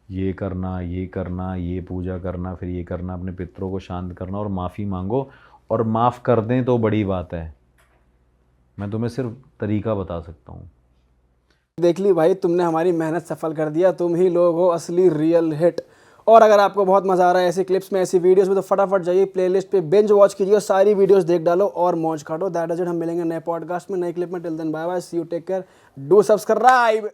ये करना, ये करना, ये पूजा करना, फिर ये करना, अपने पितरों को शांत करना और माफ़ी मांगो, और माफ़ कर दें तो बड़ी बात है। मैं तुम्हें सिर्फ तरीका बता सकता हूँ। देख ली भाई, तुमने हमारी मेहनत सफल कर दिया। तुम ही लोग हो असली रियल हिट। और अगर आपको बहुत मज़ा आ रहा है ऐसी क्लिप्स में, ऐसी वीडियोस में, तो फटाफट जाइए प्लेलिस्ट पे, बिंज वॉच कीजिए और सारी वीडियोस देख डालो और मौज काटो। That is it. हम मिलेंगे नए पॉडकास्ट में, नई क्लिप में। Till then bye bye, see you, take care, do subscribe.